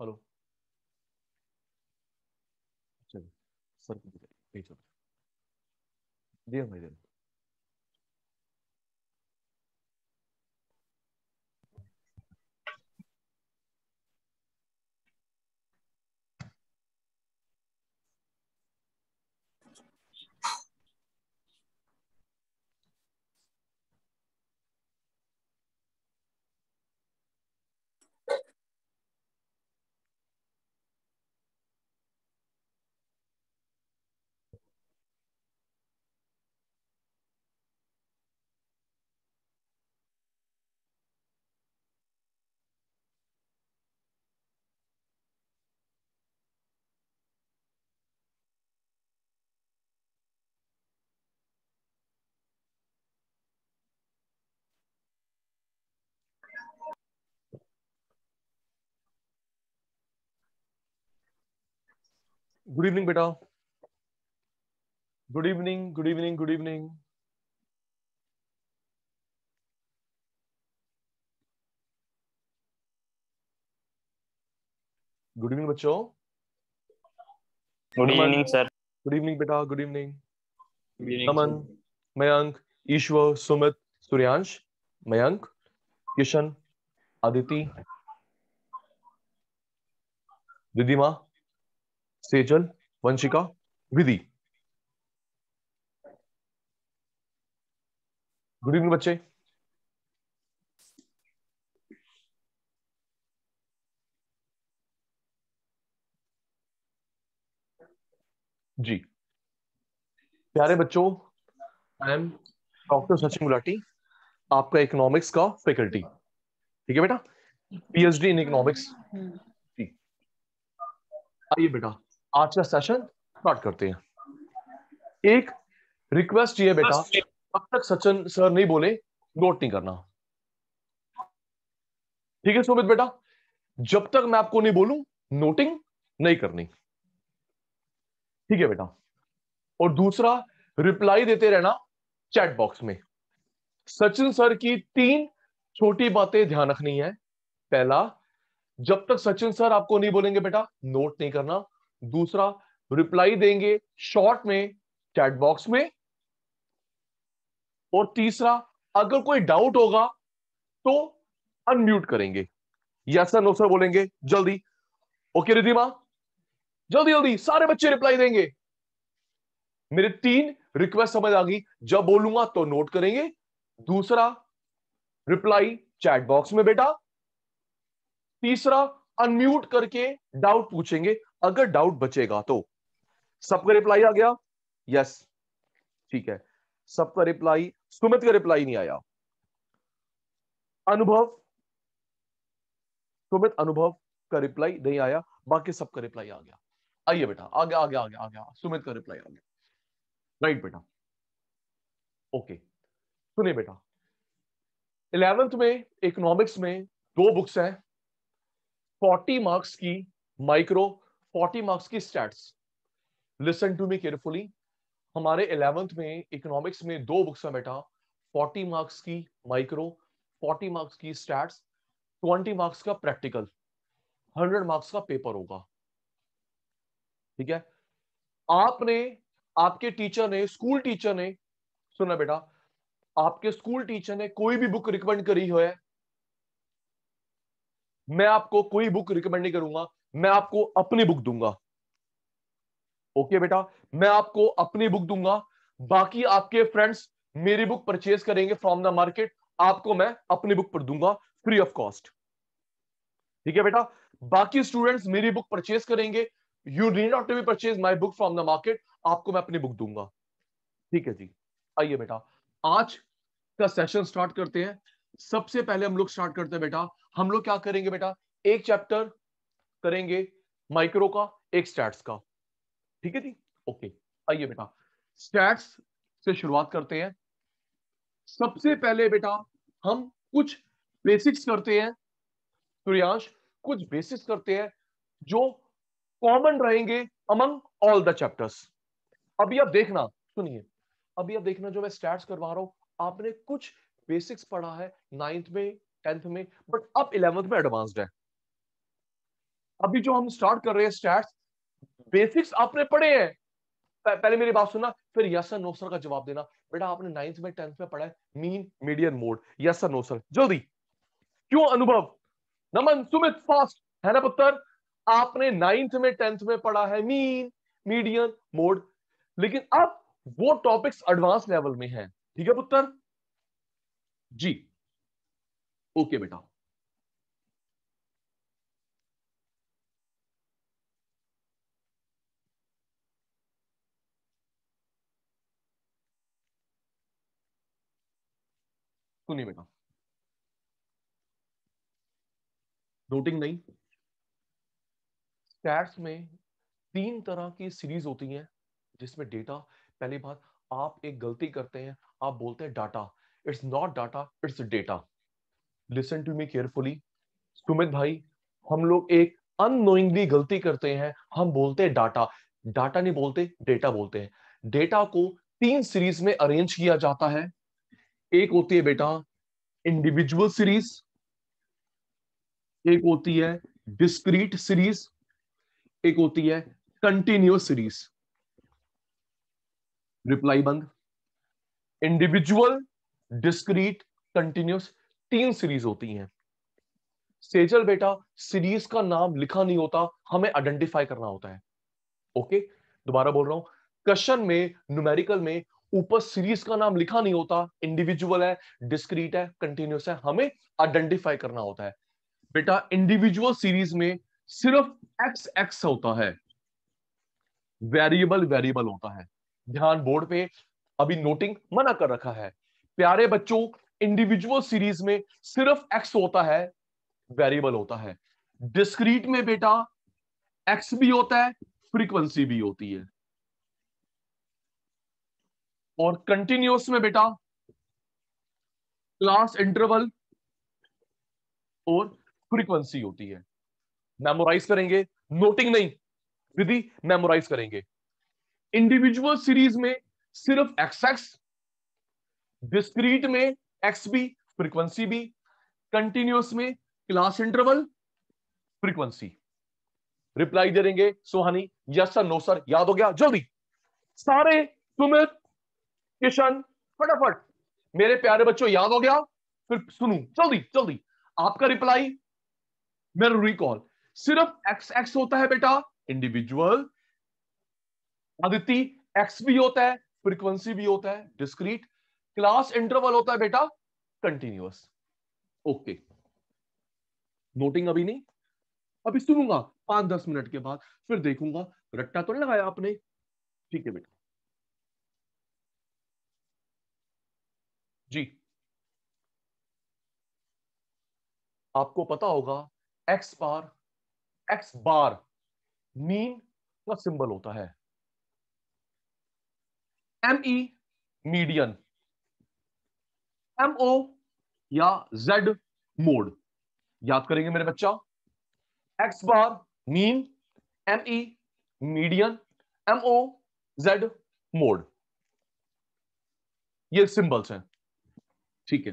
Hello. चलिए sir को दिखाइए, चलो दिया भाई दिया। गुड इवनिंग बेटा। Good evening, good evening, good evening. Good evening बच्चों। Good Naman. Evening sir. Good evening बेटा, good evening. Good evening Naman, sir. Mayank, Ishwar, Sumit, Suryansh, Mayank, Kishan, Aditi, Ridhima, Sejal, Vanshika, Vidhi. Good evening बच्चे। जी प्यारे बच्चों, I am doctor Sachin Gulati, आपका इकोनॉमिक्स का फैकल्टी। ठीक है बेटा, पीएचडी इन इकोनॉमिक्स। जी आइए बेटा, आज का सेशन स्टार्ट करते हैं। एक रिक्वेस्ट ये बेटा, अब तक सचिन सर नहीं बोले नोट नहीं करना। ठीक है सुमित बेटा, जब तक मैं आपको नहीं बोलूं नोटिंग नहीं करनी। ठीक है बेटा। और दूसरा, रिप्लाई देते रहना चैट बॉक्स में। सचिन सर की 3 छोटी बातें ध्यान रखनी है। पहला, जब तक सचिन सर आपको नहीं बोलेंगे बेटा नोट नहीं करना। दूसरा, रिप्लाई देंगे शॉर्ट में चैट बॉक्स में। और तीसरा, अगर कोई डाउट होगा तो अनम्यूट करेंगे, यस सर नो सर बोलेंगे जल्दी। ओके रिधिमा, जल्दी जल्दी सारे बच्चे रिप्लाई देंगे। मेरे 3 रिक्वेस्ट समझ आ गई, जब बोलूंगा तो नोट करेंगे। दूसरा, रिप्लाई चैट बॉक्स में बेटा। तीसरा, अनम्यूट करके डाउट पूछेंगे अगर डाउट बचेगा तो। सबका रिप्लाई आ गया? यस ठीक है। सबका रिप्लाई, सुमित का रिप्लाई नहीं आया। अनुभव, सुमित अनुभव का रिप्लाई नहीं आया, बाकी सबका रिप्लाई आ गया। आइए बेटा, आ गया आ गया आ गया आ गया, सुमित का रिप्लाई आ गया। राइट बेटा, ओके। सुनिए बेटा, 11th में इकोनॉमिक्स में 2 बुक्स हैं, 40 मार्क्स की माइक्रो, 40 मार्क्स की stats. Listen to me carefully. हमारे 11th में इकोनॉमिक्स में 2 बुक्स हैं बेटा, 40 मार्क्स की माइक्रो, 40 मार्क्स की स्टैट्स, 20 मार्क्स का प्रैक्टिकल, 100 मार्क्स का पेपर होगा। ठीक है। आपने, आपके टीचर ने, स्कूल टीचर ने, सुना बेटा, आपके स्कूल टीचर ने कोई भी बुक रिकमेंड करी हो है, मैं आपको कोई बुक रिकमेंड नहीं करूंगा, मैं आपको अपनी बुक दूंगा। ओके बेटा, मैं आपको अपनी बुक दूंगा। बाकी आपके फ्रेंड्स मेरी बुक परचेज करेंगे फ्रॉम द मार्केट, आपको मैं अपनी बुक पर दूंगा फ्री ऑफ कॉस्ट। ठीक है बेटा, बाकी स्टूडेंट्स मेरी बुक परचेज करेंगे, you need not to be purchase my book from the market, आपको मैं अपनी बुक दूंगा। ठीक है जी। आइए बेटा, आज का सेशन स्टार्ट करते हैं। सबसे पहले हम लोग स्टार्ट करते हैं बेटा, हम लोग क्या करेंगे बेटा, एक चैप्टर करेंगे माइक्रो का, एक स्टैट्स का। ठीक है जी, ओके। आइए बेटा, स्टैट्स से शुरुआत करते हैं। सबसे पहले बेटा हम कुछ बेसिक्स करते हैं, सूर्यांश, कुछ बेसिक्स करते हैं जो कॉमन रहेंगे अमंग ऑल द चैप्टर्स। अभी आप देखना, सुनिए, अभी आप देखना जो मैं स्टैट्स करवा रहा हूं, आपने कुछ बेसिक्स पढ़ा है 9th में, 10th में, बट अब 11th में एडवांस्ड है। अभी जो हम स्टार्ट कर रहे हैं स्टैट्स, बेसिक्स आपने पढ़े हैं, पहले मेरी बात सुनना, फिर यस सर नो सर का जवाब देना। बेटा आपने 9th में 10th में पढ़ा है mean median mode, yes sir no sir, जल्दी। क्यों अनुभव, नमन, सुमित, फास्ट है ना पुत्र, आपने 9th में 10th में पढ़ा है मीन मीडियन मोड, लेकिन अब वो टॉपिक्स एडवांस लेवल में है। ठीक है पुत्र जी, ओके बेटा। सुनिए बेटा, नोटिंग नहीं, स्टैट्स में 3 तरह की सीरीज होती हैं जिसमें डेटा, पहली बात, आप एक गलती करते हैं, आप बोलते हैं data, it's not data, it's data. Listen to me carefully Sumit भाई, हम लोग एक अननोइंगली गलती करते हैं, हम बोलते हैं डाटा, डाटा नहीं बोलते, डेटा बोलते हैं। डेटा को 3 सीरीज में अरेंज किया जाता है। एक होती है बेटा इंडिविजुअल सीरीज, एक होती है डिस्क्रीट सीरीज, एक होती है कंटिन्यूअस सीरीज। रिप्लाई बंद। इंडिविजुअल, डिस्क्रीट, कंटिन्यूअस, 3 सीरीज होती हैं। सेजल बेटा, सीरीज का नाम लिखा नहीं होता, हमें आइडेंटिफाई करना होता है। ओके, दोबारा बोल रहा हूं, क्वेश्चन में न्यूमेरिकल में ऊपर सीरीज का नाम लिखा नहीं होता, इंडिविजुअल है, डिस्क्रीट है, कंटिन्यूअस है, हमें आइडेंटिफाई करना होता है। बेटा इंडिविजुअल सीरीज में सिर्फ एक्स एक्स होता है, वेरिएबल वेरिएबल होता है। ध्यान, बोर्ड पे अभी नोटिंग मना कर रखा है प्यारे बच्चों, इंडिविजुअल सीरीज में सिर्फ एक्स होता है, वेरिएबल होता है। डिस्क्रीट में बेटा एक्स भी होता है, फ्रीक्वेंसी भी होती है, और कंटिन्यूअस में बेटा क्लास इंटरवल और फ्रीक्वेंसी होती है। मेमोराइज करेंगे, नोटिंग नहीं, विधि मेमोराइज करेंगे। इंडिविजुअल सीरीज में सिर्फ एक्स एक्स, डिस्क्रीट में एक्स भी, फ्रीक्वेंसी भी, कंटिन्यूअस में क्लास इंटरवल, फ्रीक्वेंसी। रिप्लाई दे देंगे सुहानी, यस सर नो सर, याद हो गया जल्दी सारे, सुमित, किशन, फटाफट मेरे प्यारे बच्चों, याद हो गया? फिर सुनू जल्दी जल्दी आपका रिप्लाई, मेरा रिकॉल। सिर्फ एक्स एक्स होता है बेटा इंडिविजुअल, आदिति एक्स भी होता है, फ्रीक्वेंसी भी होता है डिस्क्रीट, क्लास इंटरवल होता है बेटा कंटिन्यूअस। ओके, नोटिंग अभी नहीं, अभी सुनूंगा 5-10 मिनट के बाद, फिर देखूंगा रट्टा तो नहीं लगाया आपने। ठीक है बेटा जी, आपको पता होगा एक्स बार मीन का सिंबल होता है, M E median, M O या जेड मोड। याद करेंगे मेरे बच्चा, X bar mean, M E median, M O Z mode, ये सिंबल्स हैं। ठीक है,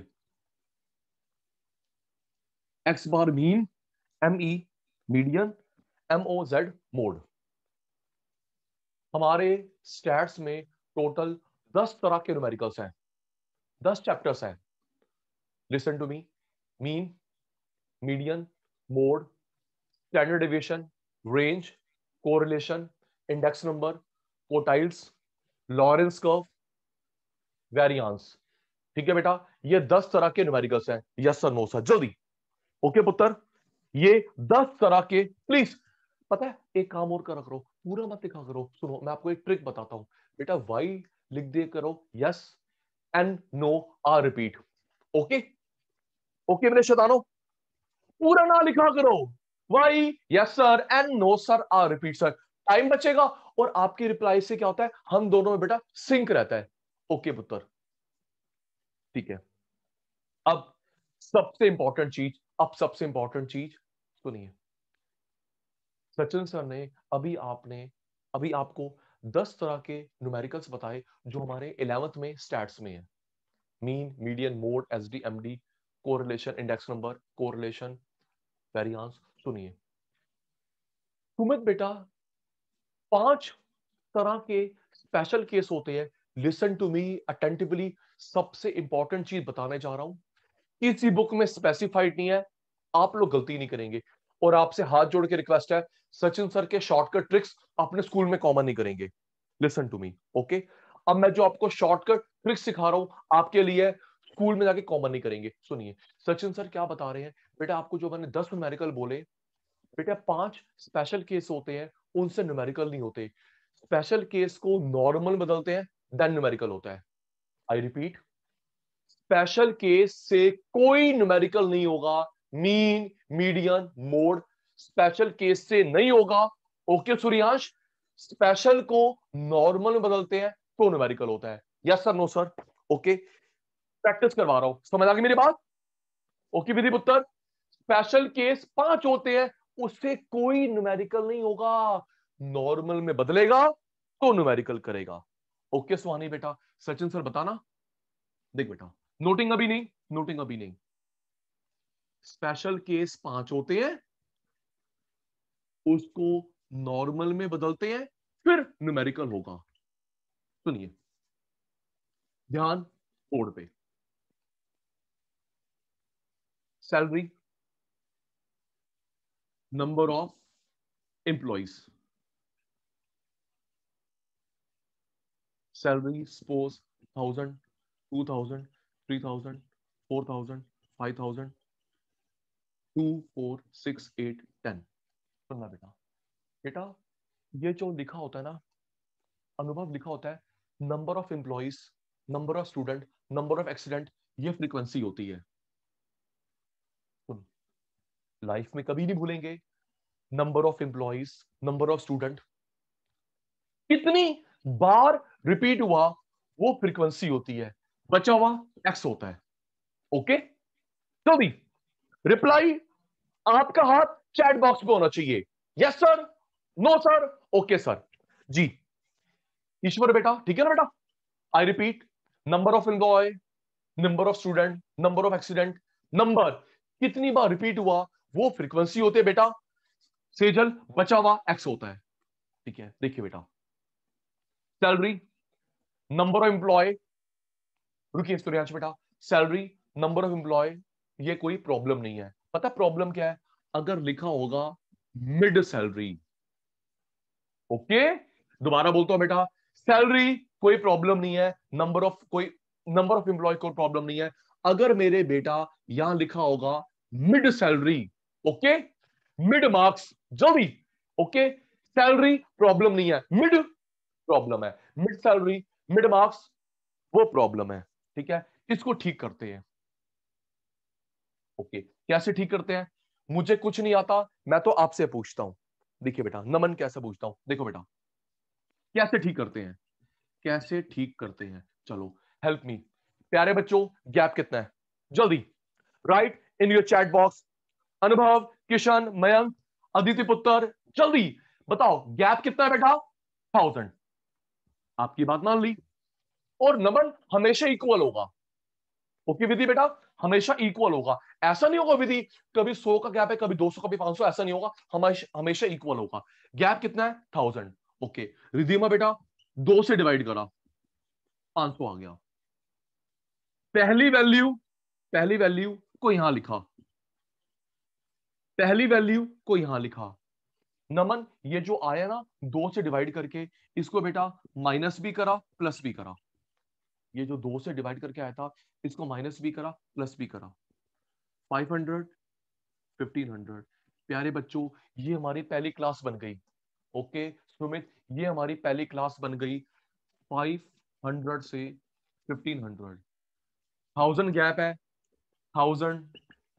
X bar mean, M E median, M O Z mode. हमारे स्टैट्स में टोटल 10 तरह के न्यूमेरिकल्स हैं, 10 चैप्टर्स हैं। Listen to me, mean, median, mode, standard deviation, range, correlation, index number, quartiles, Lorenz curve, variance. ठीक है बेटा, ये 10 तरह के न्यूमेरिकल्स हैं, यस सर नो सर, जल्दी। ओके पुत्र, ये 10 तरह के, प्लीज, पता है एक काम और कर करो, पूरा मत लिखा करो, सुनो मैं आपको एक ट्रिक बताता हूं। बेटा वाई लिख दे करो, yes and no are repeat. Okay, okay मेरे शैतानो, पूरा ना लिखा करो, Y yes sir and no sir are repeat sir, time बचेगा, और आपकी रिप्लाई से क्या होता है, हम दोनों में बेटा सिंक रहता है। ओके पुत्र, ठीक है। अब सबसे इंपॉर्टेंट चीज, अब सबसे इंपॉर्टेंट चीज सुनिए, सचिन सर ने अभी आपको 10 तरह के न्यूमेरिकल्स बताए जो हमारे 11th में स्टैट्स में है, mean, median, mode, SD, MD, correlation, index number, correlation, variance. सुनिए, सुमित बेटा 5 तरह के स्पेशल केस होते हैं। Listen to me attentively. सबसे इंपॉर्टेंट चीज बताने जा रहा हूं, किसी बुक में स्पेसिफाइड नहीं है, आप लोग गलती नहीं करेंगे। और आपसे हाथ जोड़ के रिक्वेस्ट है, सचिन सर के शॉर्टकट ट्रिक्स अपने स्कूल में कॉमन नहीं करेंगे। Listen to me, okay. अब मैं जो आपको शॉर्टकट ट्रिक्स सिखा रहा हूं आपके लिए, स्कूल में जाके कॉमन नहीं करेंगे। सुनिए सचिन सर क्या बता रहे हैं। बेटा आपको जो मैंने 10 न्यूमेरिकल बोले, बेटा 5 स्पेशल केस होते हैं, उनसे न्यूमेरिकल नहीं होते। स्पेशल केस को नॉर्मल बदलते हैं, देन न्यूमेरिकल होता है। आई रिपीट, स्पेशल केस से कोई न्यूमेरिकल नहीं होगा। Mean, median, mode special case से नहीं होगा। ओके सूर्यांश, स्पेशल को नॉर्मल में बदलते हैं तो न्यूमेरिकल होता है। Yes sir, no sir. Okay, practice करवा रहा हूं, समझ आ गई मेरी बात? ओके विधि पुत्र, स्पेशल केस 5 होते हैं, उससे कोई न्यूमेरिकल नहीं होगा, नॉर्मल में बदलेगा तो न्यूमेरिकल करेगा। ओके सुहानी बेटा, सचिन सर बताना। देख बेटा, नोटिंग अभी नहीं, नोटिंग अभी नहीं। स्पेशल केस 5 होते हैं, उसको नॉर्मल में बदलते हैं, फिर न्यूमेरिकल होगा। सुनिए ध्यान, बोर्ड पे। Salary, number of employees. Salary suppose 1000, 2000, 3000, 4000, 5000, 2, 4, 6, 8, 10। सुनना बेटा, बेटा ये जो लिखा होता है ना, अनुभव लिखा होता है, number of employees, number of student, number of accident, ये फ्रीक्वेंसी होती है। लाइफ में कभी नहीं भूलेंगे, number of employees, number of student, कितनी बार रिपीट हुआ वो फ्रीक्वेंसी होती है, बचा हुआ एक्स होता है। ओके, तो भी रिप्लाई आपका हाथ चैट बॉक्स पे होना चाहिए। Yes sir, no sir, okay sir. जी ईश्वर बेटा, ठीक है ना बेटा? I repeat, number of employ, number of student, number of accident, number कितनी बार रिपीट हुआ वो फ्रीक्वेंसी होते है बेटा। सेजल, बचा हुआ एक्स होता है। ठीक है, देखिए बेटा, सैलरी, नंबर ऑफ एम्प्लॉय, रुकिए सूर्यांश बेटा, सैलरी, नंबर ऑफ एम्प्लॉय, ये कोई प्रॉब्लम नहीं है। पता प्रॉब्लम क्या है? अगर लिखा होगा मिड सैलरी। ओके, दोबारा बोलता हूं बेटा, सैलरी कोई प्रॉब्लम नहीं है, नंबर ऑफ एम्प्लॉय कोई प्रॉब्लम नहीं है। अगर मेरे बेटा यहां लिखा होगा mid salary, okay, mid marks, जल्दी, ओके, सैलरी प्रॉब्लम नहीं है, मिड प्रॉब्लम है, मिड सैलरी, मिड मार्क्स वो प्रॉब्लम है। ठीक है, इसको ठीक करते हैं। ओके, कैसे ठीक करते हैं? मुझे कुछ नहीं आता, मैं तो आपसे पूछता हूं। देखिए बेटा, नमन कैसे पूछता हूं, देखो बेटा कैसे ठीक करते हैं, कैसे ठीक करते हैं। चलो हेल्प मी प्यारे बच्चों, गैप कितना है? जल्दी right in your chat box. अनुभव, किशन, मयंक, अदिति पुत्र, जल्दी बताओ गैप कितना है बेटा? 1000। आपकी बात मान ली। और नमन हमेशा इक्वल होगा। ओके विधि बेटा, हमेशा इक्वल होगा। ऐसा नहीं होगा विधि कभी 100 का गैप है, कभी 200, कभी 500, ऐसा नहीं होगा, हमेशा हमेशा इक्वल होगा। गैप कितना है? 1000। ओके रिधिमा बेटा, 2 से डिवाइड करा, 500 आ गया। पहली वैल्यू, पहली वैल्यू को यहां लिखा, पहली वैल्यू को यहां लिखा। नमन ये जो आया ना 2 से डिवाइड करके, इसको बेटा माइनस भी करा प्लस भी करा। ये जो 2 से डिवाइड करके आया था, इसको माइनस भी करा प्लस भी करा। 500, 1500। प्यारे बच्चों, ये हमारी पहली क्लास बन गई। ओके सुमित, ये हमारी पहली क्लास बन गई। 500 से 1500, 1000 गैप है, 1000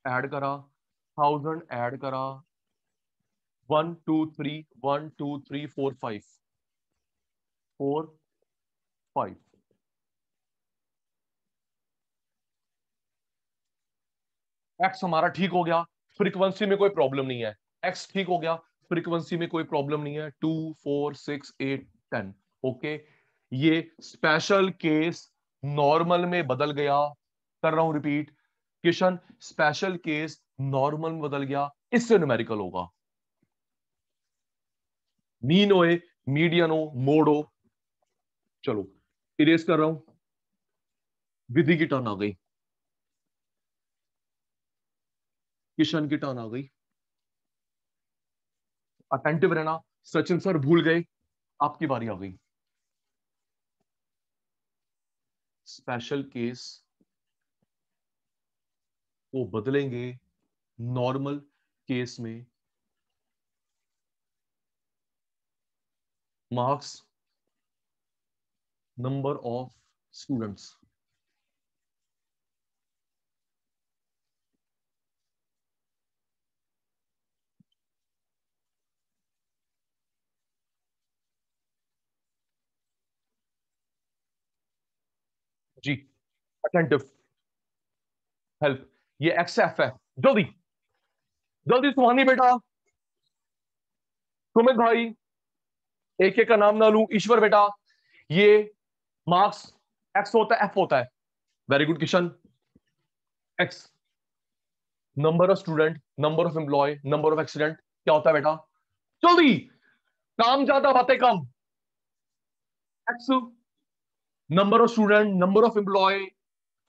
ऐड करा, 1000 ऐड करा, 1 2 3, 1 2 3 4 5, 4 5। एक्स हमारा ठीक हो गया, फ्रीक्वेंसी में कोई प्रॉब्लम नहीं है। एक्स ठीक हो गया, फ्रीक्वेंसी में कोई प्रॉब्लम नहीं है। 2 4 6 8 10। ओके, ये स्पेशल केस नॉर्मल में बदल गया। कर रहा हूं repeat, Kishan special case normal में बदल गया, इससे न्यूमेरिकल होगा। मीन हो, मीडियन हो, मोड हो। चलो इरेज कर रहा हूं। विधि की टर्न आ गई, किशन की टर्न आ गई। अटेंटिव रहना। सचिन सर भूल गए, आपकी बारी आ गई। स्पेशल केस को बदलेंगे नॉर्मल केस में। Marks, number of students. जी, अटेंटिव, हेल्प। ये एक्स एफ है। जल्दी जल्दी सुहानी बेटा, सुमित भाई, एक एक का नाम ना लूं। ईश्वर बेटा, ये मार्क्स एक्स होता है, एफ होता है। Very good Kishan. X number of student, number of employ, number of accident, क्या होता है बेटा? जल्दी, काम ज्यादा बातें कम। X number of student, number of employ,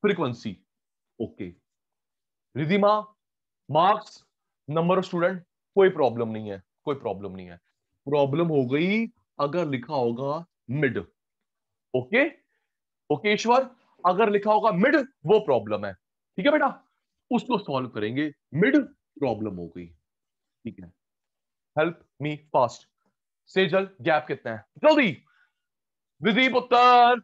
frequency. Okay Ridhima, marks, number of student, कोई प्रॉब्लम नहीं है, कोई प्रॉब्लम नहीं है। प्रॉब्लम हो गई अगर लिखा होगा मिड। ओके ओके ईश्वर, अगर लिखा होगा मिड वो प्रॉब्लम है। ठीक है बेटा, उसको सॉल्व करेंगे। मिड प्रॉब्लम हो गई, ठीक है। Help me fast. Sejal, gap कितना है? जल्दी। विधि पुत्र,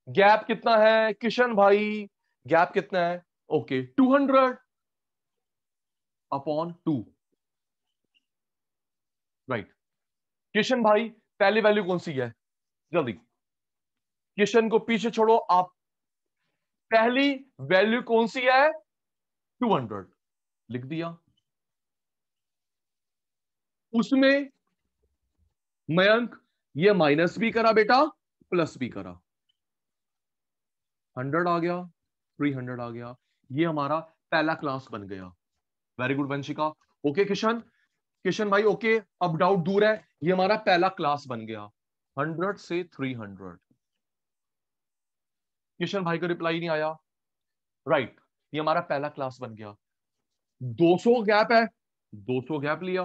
गैप कितना है? किशन भाई, गैप कितना है? ओके 200/2। राइट। किशन भाई, पहली वैल्यू कौन सी है? जल्दी, किशन को पीछे छोड़ो आप। पहली वैल्यू कौन सी है? 200 लिख दिया। उसमें मयंक ये माइनस भी करा बेटा, प्लस भी करा। 100 आ गया, 300 आ गया। ये हमारा पहला क्लास बन गया। Very good Vanshika. Okay Kishan, Kishan भाई ओके, अब डाउट दूर है। ये हमारा पहला क्लास बन गया, 100 से 300। किशन भाई का रिप्लाई नहीं आया। राइट, ये हमारा पहला क्लास बन गया। 200 गैप है, 200 गैप लिया,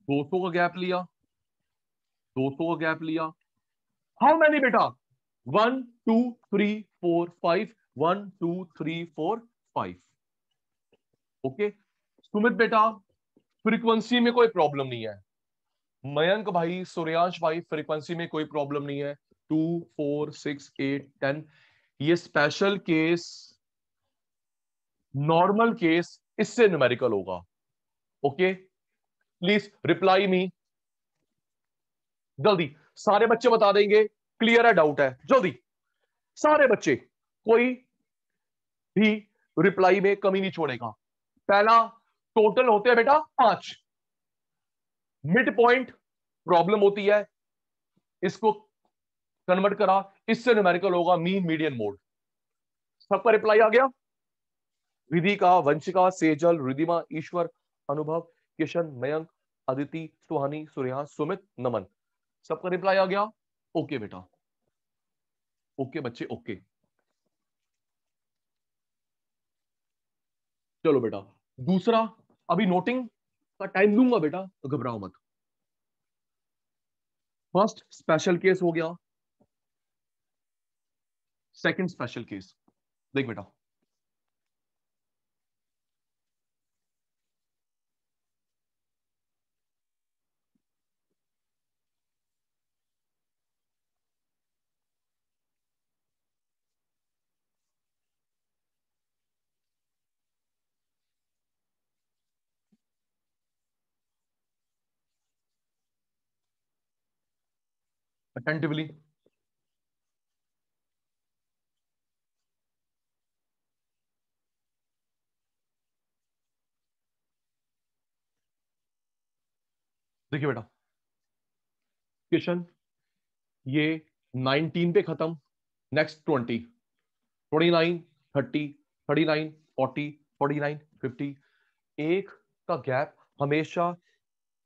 200 का गैप लिया, 200 का गैप लिया। हाउ मैनी बेटा? 1 2 3 4 5, 1 2 3 4 5। ओके सुमित बेटा, फ्रीक्वेंसी में कोई प्रॉब्लम नहीं है। मयंक भाई, सूर्यांश भाई, फ्रीक्वेंसी में कोई प्रॉब्लम नहीं है। 2 4 6 8 10। ये स्पेशल केस, नॉर्मल केस इससे न्यूमेरिकल होगा। Okay please reply me. जल्दी, सारे बच्चे बता देंगे, क्लियर है, डाउट है? जल्दी सारे बच्चे, कोई भी रिप्लाई में कमी नहीं छोड़ेगा। पहला, टोटल होते हैं बेटा 5। मिड पॉइंट प्रॉब्लम होती है, इसको कन्वर्ट करा, इससे न्यूमेरिकल होगा मीन मीडियन मोड। सबका रिप्लाई आ गया? विधिका, वंशिका, सेजल, रिधिमा, ईश्वर, अनुभव, किशन, मयंक, अदिति, सुहानी, सूर्यांश, सुमित, नमन, सबका रिप्लाई आ गया? ओके बेटा, ओके बच्चे, ओके। चलो बेटा, दूसरा, अभी नोटिंग का टाइम लूंगा बेटा, तो घबराओ मत। फर्स्ट स्पेशल केस हो गया, सेकंड स्पेशल केस। देख बेटा, अटेंटिवली। देखिए बेटा, क्वेश्चन ये 19 पे खत्म, नेक्स्ट 20, 29, 30, 39, 40, 49, 50। एक का गैप हमेशा,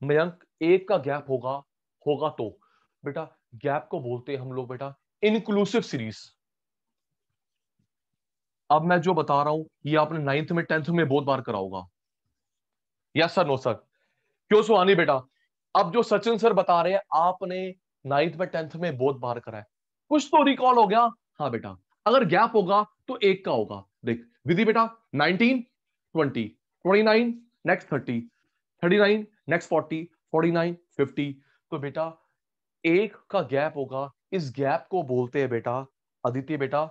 मयंक एक का गैप होगा होगा तो बेटा गैप को बोलते हैं हम लोग बेटा इंक्लूसिव सीरीज। अब मैं जो बता रहा हूं ये आपने 9th में 10th में बहुत बार करा होगा। Yes sir no sir? क्यों सुहानी बेटा? अब जो सचिन सर बता रहे हैं आपने 9th में 10th में बहुत बार करा है, कुछ तो रिकॉल हो गया। हाँ बेटा, अगर गैप होगा तो एक का होगा। देख विधि बेटा, 19 20 29 नेक्स्ट 30 39 नेक्स्ट 40 49 50। तो बेटा एक का गैप होगा, इस गैप को बोलते हैं बेटा आदित्य बेटा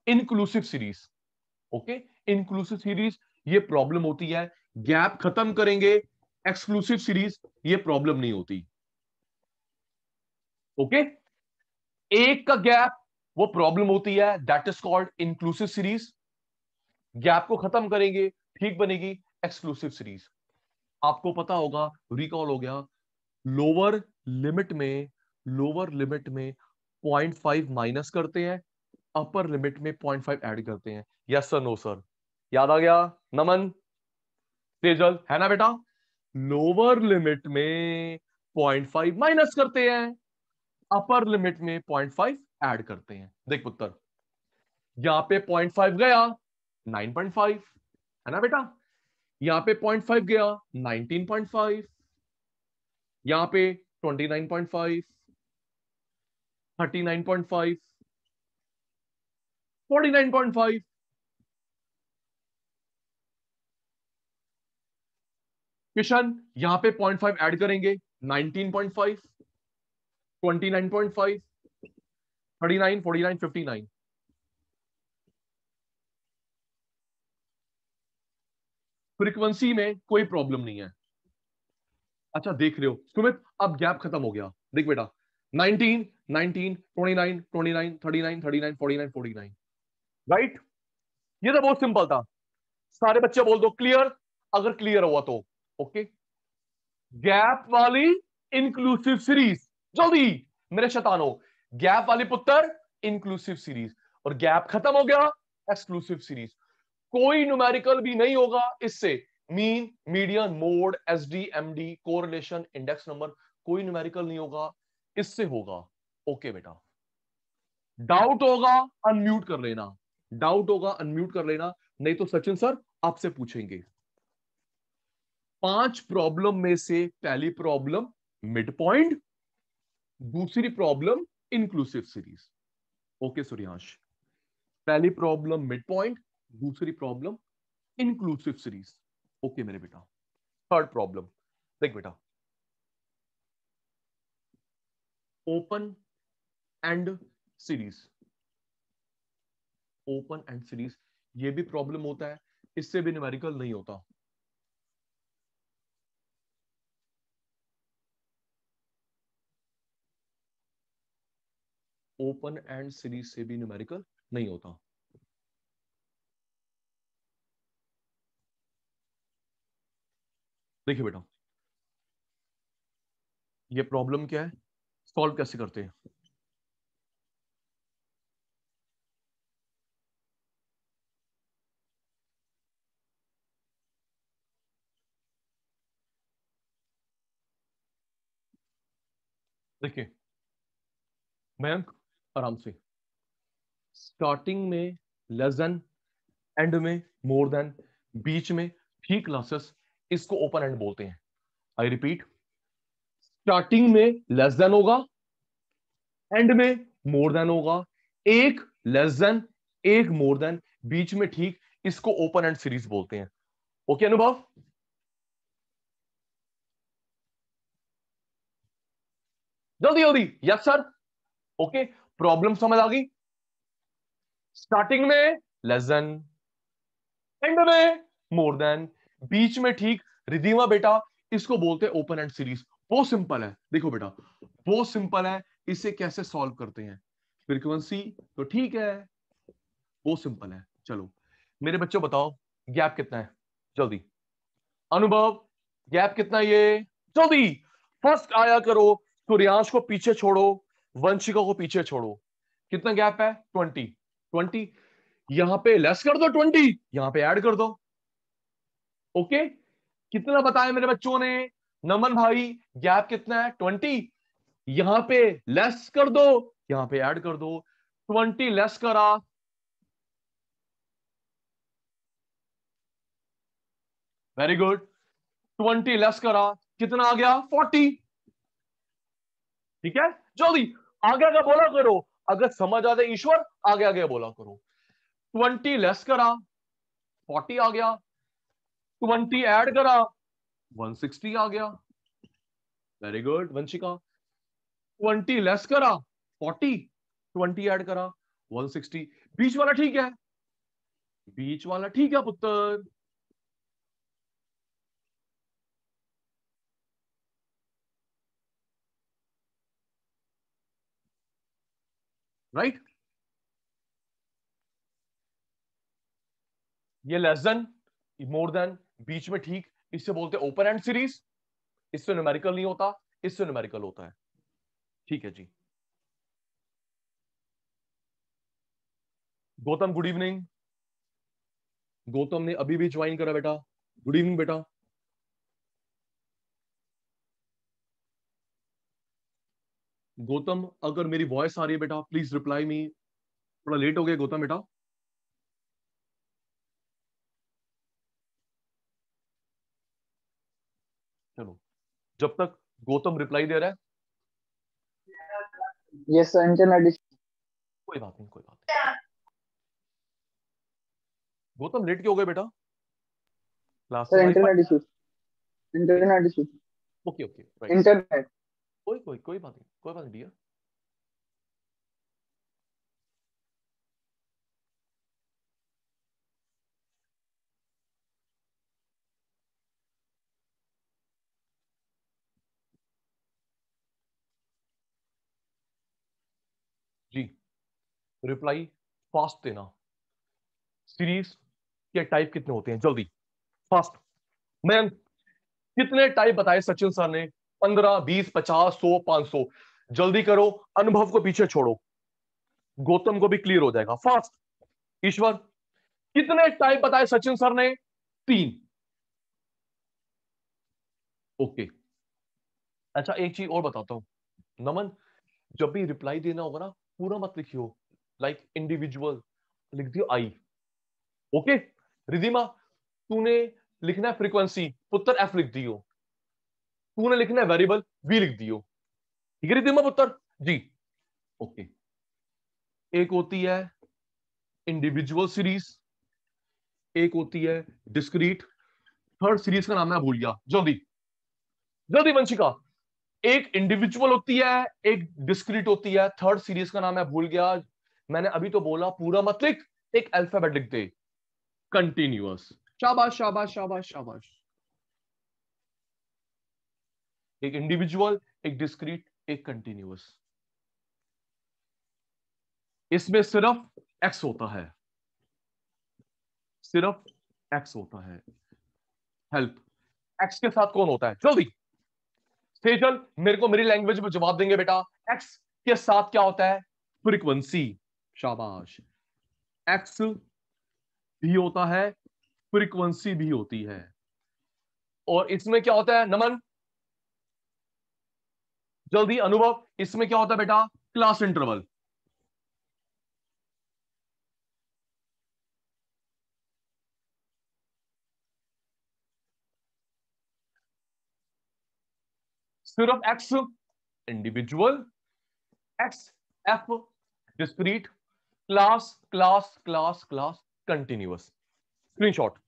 inclusive series. Okay, inclusive series ये प्रॉब्लम होती है, गैप खत्म करेंगे एक्सक्लूसिव सीरीज ये प्रॉब्लम नहीं होती। ओके, एक का गैप वो प्रॉब्लम होती है, that is called inclusive series. Gap को खत्म करेंगे ठीक बनेगी एक्सक्लूसिव सीरीज। आपको पता होगा, रिकॉल हो गया, लोअर लिमिट में लोअर लिमिट में 0.5 माइनस करते हैं, अपर लिमिट में 0.5 ऐड करते हैं। Yes sir no sir? याद आ गया नमन तेजल, है ना बेटा? लोअर लिमिट में 0.5 माइनस करते हैं, अपर लिमिट में 0.5 ऐड करते हैं। देख पुत्र, यहां पे 0.5 गया 9.5, है ना बेटा? यहां पे 0.5 गया 19.5, यहां पे 29.5, 39.5, 49.5। किशन यहां पे 0.5 ऐड करेंगे 19.5, 29.5, 39, 49, 59। फ्रीक्वेंसी में कोई प्रॉब्लम नहीं है। अच्छा देख रहे हो सुमित, अब गैप खत्म हो गया। देख बेटा 19 19 29 29 39 39 49 49, राइट? ये तो बहुत सिंपल था। सारे बच्चे बोल दो क्लियर, अगर क्लियर हुआ तो। ओके, गैप वाली इंक्लूसिव सीरीज, जल्दी मेरे शैतानो, गैप वाली पुत्र इंक्लूसिव सीरीज, और गैप खत्म हो गया एक्सक्लूसिव सीरीज। कोई न्यूमेरिकल भी नहीं होगा इससे, mean median mode SD MD correlation index number, कोई न्यूमेरिकल नहीं होगा, इससे होगा। ओके बेटा, डाउट होगा अनम्यूट कर लेना, डाउट होगा अनम्यूट कर लेना, नहीं तो सचिन सर आपसे पूछेंगे। 5 प्रॉब्लम में से पहली प्रॉब्लम मिड पॉइंट, दूसरी problem inclusive series. Okay Suryansh, पहली प्रॉब्लम मिड पॉइंट, दूसरी प्रॉब्लम इंक्लूसिव सीरीज। ओके मेरे बेटा, थर्ड प्रॉब्लम देख बेटा, open end series. Open end series ये भी प्रॉब्लम होता है, इससे भी न्यूमेरिकल नहीं होता। ओपन एंड सीरीज से भी न्यूमेरिकल नहीं होता। देखिए बेटा, ये प्रॉब्लम क्या है, सॉल्व कैसे करते हैं। देखिए मयंक, आराम से, स्टार्टिंग में लेस देन, एंड में मोर देन, बीच में थ्री क्लासेस, इसको ओपन एंड बोलते हैं। आई रिपीट, स्टार्टिंग में लेस देन होगा, एंड में मोर देन होगा, एक लेस देन एक मोर देन, बीच में ठीक, इसको ओपन एंड सीरीज बोलते हैं। ओके अनुभव, जल्दी जल्दी, यस सर? ओके, प्रॉब्लम समझ आ गई? स्टार्टिंग में लेस देन, एंड में मोर देन, बीच में ठीक, रिदीमा बेटा इसको बोलते हैं ओपन एंड सीरीज। बहुत सिंपल है, देखो बेटा बहुत सिंपल है, इसे कैसे सॉल्व करते हैं। फ्रीक्वेंसी तो ठीक है, बहुत सिंपल है। चलो मेरे बच्चों बताओ गैप कितना है, जल्दी। अनुभव, गैप कितना है ये, जल्दी। फर्स्ट आया करो, सूर्यांश को पीछे छोड़ो, वंशिका को पीछे छोड़ो। कितना गैप है, 20 20। यहां पे लेस कर दो 20, यहां पे ऐड कर दो। ओके, कितना बताया मेरे बच्चों ने, नमन भाई गैप कितना है 20, यहां पे लेस कर दो, यहां पे ऐड कर दो, 20 लेस करा, वेरी गुड, 20 लेस करा, कितना आ गया 40। ठीक है, जल्दी आगे आगे बोला करो, अगर समझ आ जाए ईश्वर आगे आगे बोला करो। 20 लेस करा 40 आ गया, 20 ऐड करा 160 आ गया, वेरी गुड वंशिका। 20 लेस करा 40, 20 ऐड करा 160, बीच वाला ठीक है, बीच वाला ठीक है पुत्र। राइट, ये लेस देन, मोर देन, बीच में ठीक, इससे बोलते हैं ओपन एंड सीरीज, इससे न्यूमेरिकल नहीं होता, इससे न्यूमेरिकल होता है। ठीक है जी। गौतम गुड इवनिंग, गौतम ने अभी भी ज्वाइन करा बेटा, गुड इवनिंग बेटा। गौतम अगर मेरी वॉइस आ रही है बेटा प्लीज रिप्लाई मी, थोड़ा लेट हो गया गौतम बेटा। चलो, जब तक गौतम रिप्लाई दे रहा है, यस सर, इंटरनेट इशू। कोई बात नहीं, कोई बात नहीं। गौतम लेट क्यों हो गए बेटा, क्लास तो सर हमारी internet issue, five. Internet issue, okay okay right, internet. कोई बात नहीं, कोई बात नहीं डियर। जी, रिप्लाई फास्ट देना। सीरीज के टाइप कितने होते हैं जल्दी, फास्ट। मैं कितने टाइप बताए सचिन सर ने, 15 20 50 100 500, जल्दी करो, अनुभव को पीछे छोड़ो, गौतम को भी क्लियर हो जाएगा, फास्ट। ईश्वर कितने टाइप बताए सचिन सर ने, 3। ओके, अच्छा एक चीज और बताता हूं, नमन जब भी रिप्लाई देना होगा ना पूरा मत लिखियो, लाइक इंडिविजुअल लिख दियो आई। ओके, रिधिमा तूने लिखना है फ्रीक्वेंसी, पुत्र एफ लिख दियो, तूने लिखना है वेरिएबल वी लिख दियो, ठीक है रिधिमा पुत्र जी। ओके, एक होती है इंडिविजुअल सीरीज, एक होती है डिस्क्रीट, थर्ड सीरीज का नाम मैं भूल गया, जल्दी जल्दी वंशिका। एक इंडिविजुअल होती है, एक डिस्क्रीट होती है, थर्ड सीरीज का नाम मैं भूल गया, मैंने अभी तो बोला पूरा मत लिख, एक अल्फाबेट लिख दे, कंटिन्यूअस। शाबाश शाबाश शाबाश शाबाश। एक इंडिविजुअल, एक डिस्क्रीट, एक कंटिन्यूअस, इसमें सिर्फ एक्स होता है, सिर्फ एक्स होता है। हेल्प, एक्स के साथ कौन होता है जल्दी, सेजल मेरे को मेरी लैंग्वेज में जवाब देंगे बेटा, एक्स के साथ क्या होता है, फ्रीक्वेंसी। शाबाश, एक्स भी होता है, फ्रीक्वेंसी भी होती है, और इसमें क्या होता है नमन, जल्दी अनुभव, इसमें क्या होता है बेटा, क्लास इंटरवल। सिर्फ X individual, X F discrete, class class class class continuous. Screenshot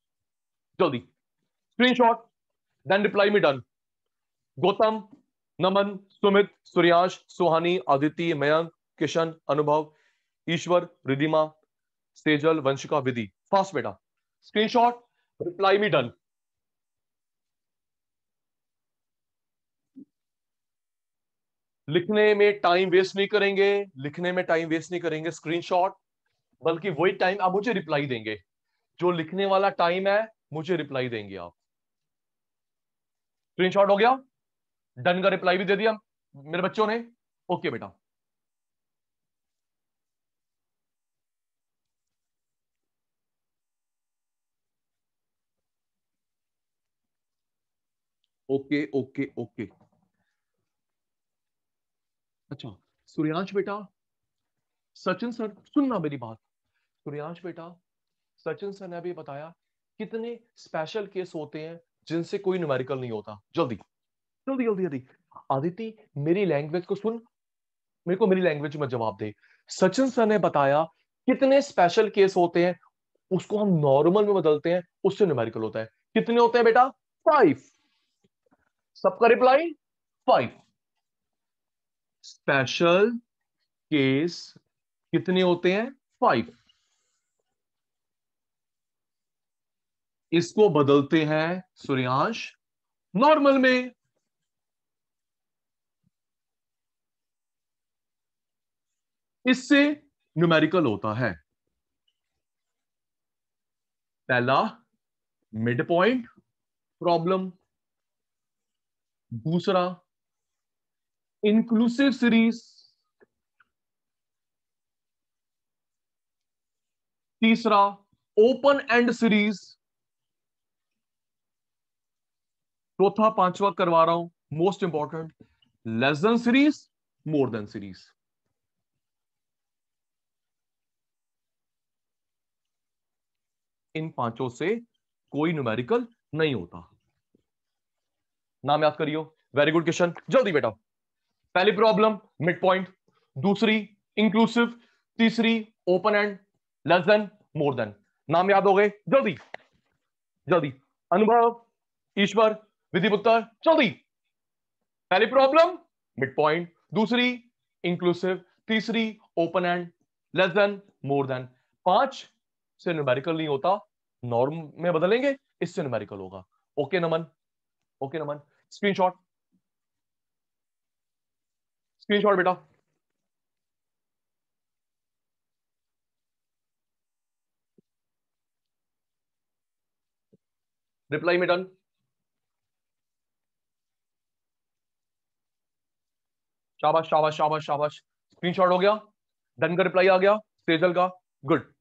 जल्दी, screenshot, then reply me done. Gautam, Naman, Sumit, Suryansh, Suhani, Aditya, Mayank, Kishan, Anubhav, Ishwar, Ridhima, Sejal, Vanshika, Vidhi, fast बेटा, स्क्रीनशॉट, रिप्लाई मी डन। लिखने में टाइम वेस्ट नहीं करेंगे, लिखने में टाइम वेस्ट नहीं करेंगे, स्क्रीनशॉट, बल्कि वही टाइम आप मुझे रिप्लाई देंगे, जो लिखने वाला टाइम है मुझे रिप्लाई देंगे आप। स्क्रीनशॉट हो गया, डन का रिप्लाई भी दे दिया मेरे बच्चों ने। ओके बेटा, ओके ओके ओके। अच्छा सूर्यांश बेटा, सचिन सर सुनना मेरी बात। सूर्यांश बेटा, सचिन सर ने अभी बताया कितने स्पेशल केस होते हैं जिनसे कोई न्यूमेरिकल नहीं होता। जल्दी जल्दी जल्दी जल्दी। आदिति मेरी लैंग्वेज को सुन, मेरे को मेरी लैंग्वेज में जवाब दे। सचिन सर ने बताया कितने स्पेशल केस होते हैं, उसको हम नॉर्मल में बदलते हैं, उससे न्यूमेरिकल होता है। कितने होते हैं बेटा? 5। सबका रिप्लाई 5। स्पेशल केस कितने होते हैं? 5। इसको बदलते हैं सूर्यांश नॉर्मल में। इससे न्यूमेरिकल होता है। पहला मिड पॉइंट प्रॉब्लम, दूसरा इंक्लूसिव सीरीज, तीसरा ओपन एंड सीरीज, चौथा पांचवा करवा रहा हूं most important, less than series, more than series. इन पांचों से कोई न्यूमेरिकल नहीं होता। नाम याद करियो। वेरी गुड क्वेश्चन, जल्दी बेटा। पहली प्रॉब्लम मिड पॉइंट, दूसरी इंक्लूसिव, तीसरी open and, less than, more than. नाम याद हो गए? जल्दी जल्दी। अनुभव, ईश्वर, विधिपुत्र, जल्दी। पहली प्रॉब्लम मिड पॉइंट, दूसरी इंक्लूसिव, तीसरी open and, less than, more than. 5 से न्यूमेरिकल नहीं होता, नॉर्म में बदलेंगे, इससे न्यूमेरिकल होगा। ओके नमन, ओके नमन। स्क्रीनशॉट, स्क्रीनशॉट बेटा। रिप्लाई में डन। शाबाश शाबाश शाबाश शाबाश। स्क्रीनशॉट हो गया, डन का रिप्लाई आ गया सेजल का। गुड,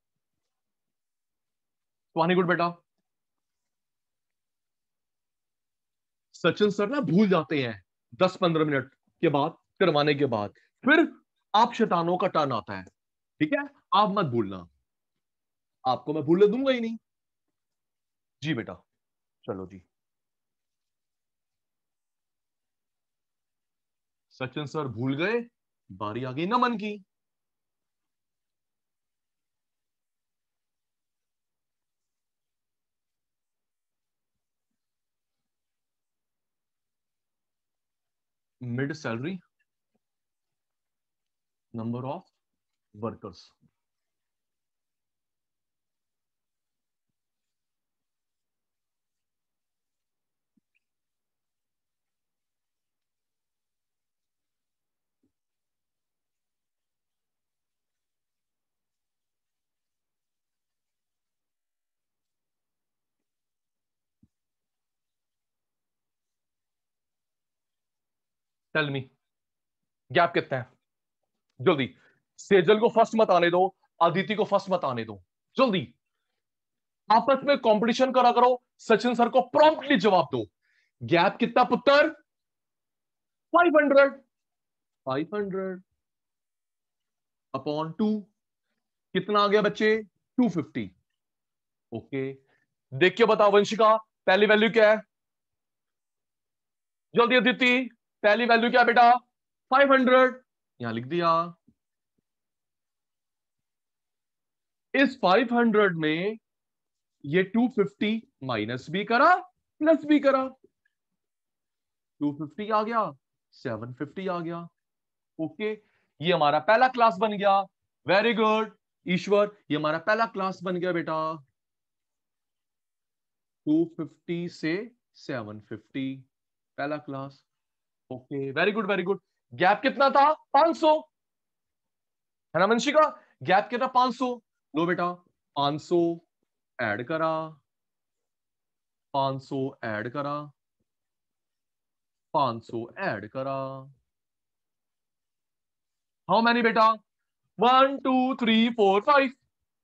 सुहानी गुड बेटा। सचिन सर ना भूल जाते हैं 10-15 मिनट के बाद करवाने के बाद, फिर आप शैतानों का टर्न आता है। ठीक है, आप मत भूलना, आपको मैं भूलने दूंगा ही नहीं। जी बेटा, चलो जी। सचिन सर भूल गए, बारी आ गई नमन की। Mid salary, number of workers. Tell me, gap कितना है? जल्दी। सेजल को फर्स्ट मत आने दो, अदिति को फर्स्ट मत आने दो। जल्दी आपस में कंपटीशन करा करो, सचिन सर को प्रॉम्प्टली जवाब दो। गैप कितना पुत्र? 500। 500 अपॉन 2 कितना आ गया बच्चे? 250। ओके, देखिए बताओ वंशिका, पहली वैल्यू क्या है? जल्दी अदिति, पहली वैल्यू क्या है बेटा? 500। यहां लिख दिया। इस 500 में ये 250 माइनस भी करा, प्लस भी करा। 250 आ गया, 750 आ गया। ओके, ये हमारा पहला क्लास बन गया। वेरी गुड ईश्वर, ये हमारा पहला क्लास बन गया बेटा। 250 से 750, पहला class. Okay very good very good. Gap कितना था? 500, है ना वंशिका? गैप कितना? 500। लो बेटा, 500 ऐड करा, 500 ऐड करा, 500 ऐड करा। हाउ मैनी बेटा? 1 2 3 4 5।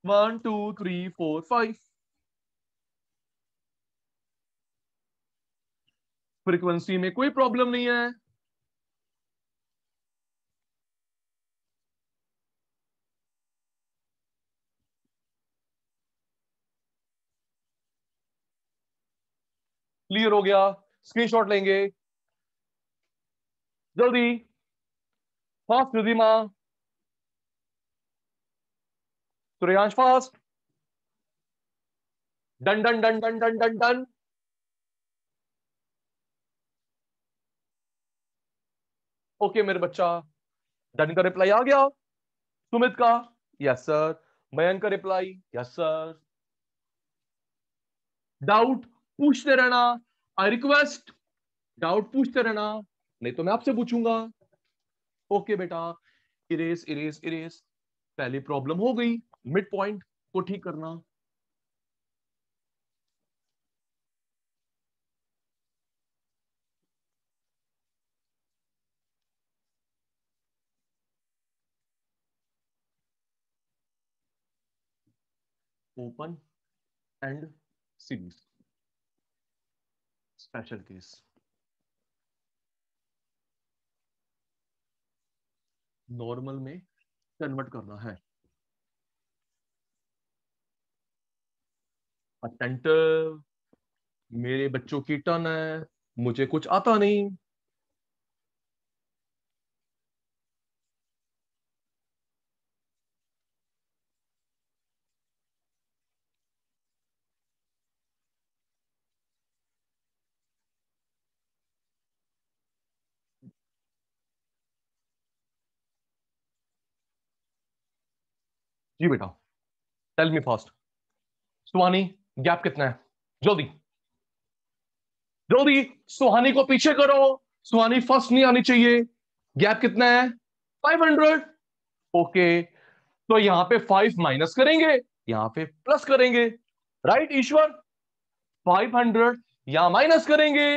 1 2 3 4 5। फ्रीक्वेंसी में कोई प्रॉब्लम नहीं है। क्लियर हो गया? स्क्रीनशॉट लेंगे जल्दी, fast Ridhima, Suryansh fast. Done done done done done done done. Okay मेरे बच्चा, डन का रिप्लाई आ गया। सुमित का यस सर। मयंक का रिप्लाई यस सर। डाउट पूछते रहना, आई रिक्वेस्ट, डाउट पूछते रहना, नहीं तो मैं आपसे पूछूंगा। ओके बेटा, इरेज इरेज इरेज। पहली प्रॉब्लम हो गई, मिड पॉइंट को ठीक करना। Open end series, special case, normal में कन्वर्ट करना है। अटेंटिव, मेरे बच्चों की टर्न है, मुझे कुछ आता नहीं। जी बेटा, टेल मी फास्ट। सुहानी, गैप कितना है? जल्दी जल्दी, सुहानी को पीछे करो। सुहानी फर्स्ट नहीं आनी चाहिए। गैप कितना है? 500। ओके, तो यहां पे 5 माइनस करेंगे, यहां पे प्लस करेंगे। राइट ईश्वर? 500 यहां माइनस करेंगे,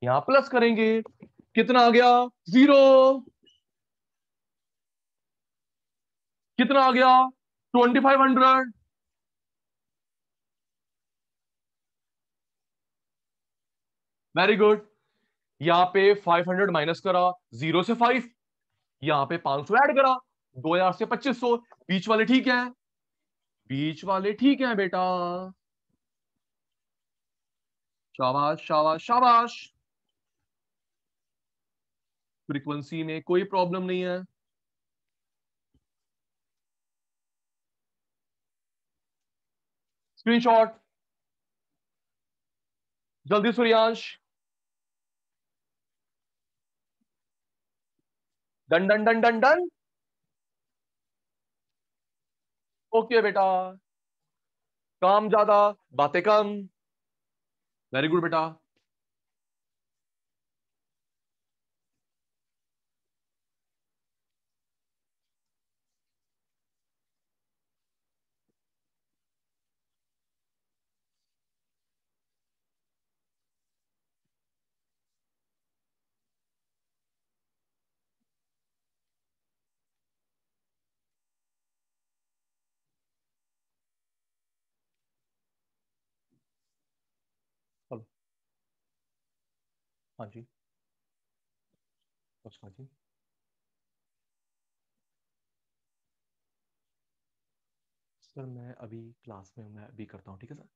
यहां प्लस करेंगे। कितना आ गया? 0। कितना आ गया? 2500। Very good. यहां पे 500 माइनस करा, 0 से 5। यहां पे 500 ऐड करा, 2000 से 2500। बीच वाले ठीक है, बीच वाले ठीक है बेटा। शाबाश शाबाश शाबाश। फ्रीक्वेंसी में कोई प्रॉब्लम नहीं है। स्क्रीनशॉट जल्दी Suryansh. Done done done done done. Okay बेटा, काम ज्यादा, बातें कम। वेरी गुड बेटा। चलो, हाँ जी, अच्छा जी। सर मैं अभी क्लास में हूँ, मैं अभी करता हूँ, ठीक है सर?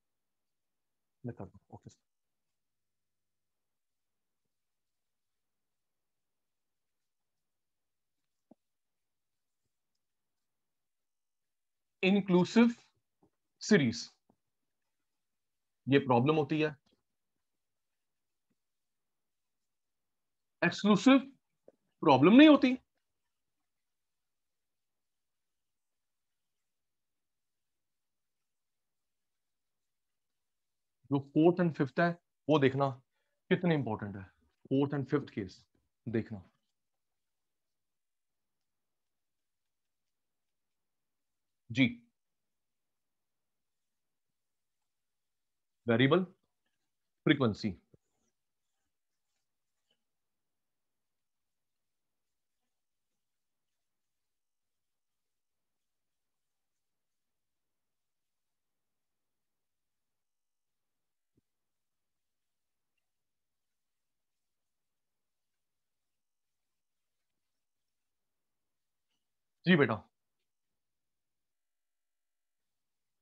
मैं करता हूँ, ओके सर। इंक्लूसिव सीरीज, ये प्रॉब्लम होती है। एक्सक्लूसिव प्रॉब्लम नहीं होती। जो फोर्थ एंड फिफ्थ है वो देखना कितने इंपॉर्टेंट है। फोर्थ एंड फिफ्थ केस देखना। जी, वेरिएबल फ्रीक्वेंसी। जी बेटा।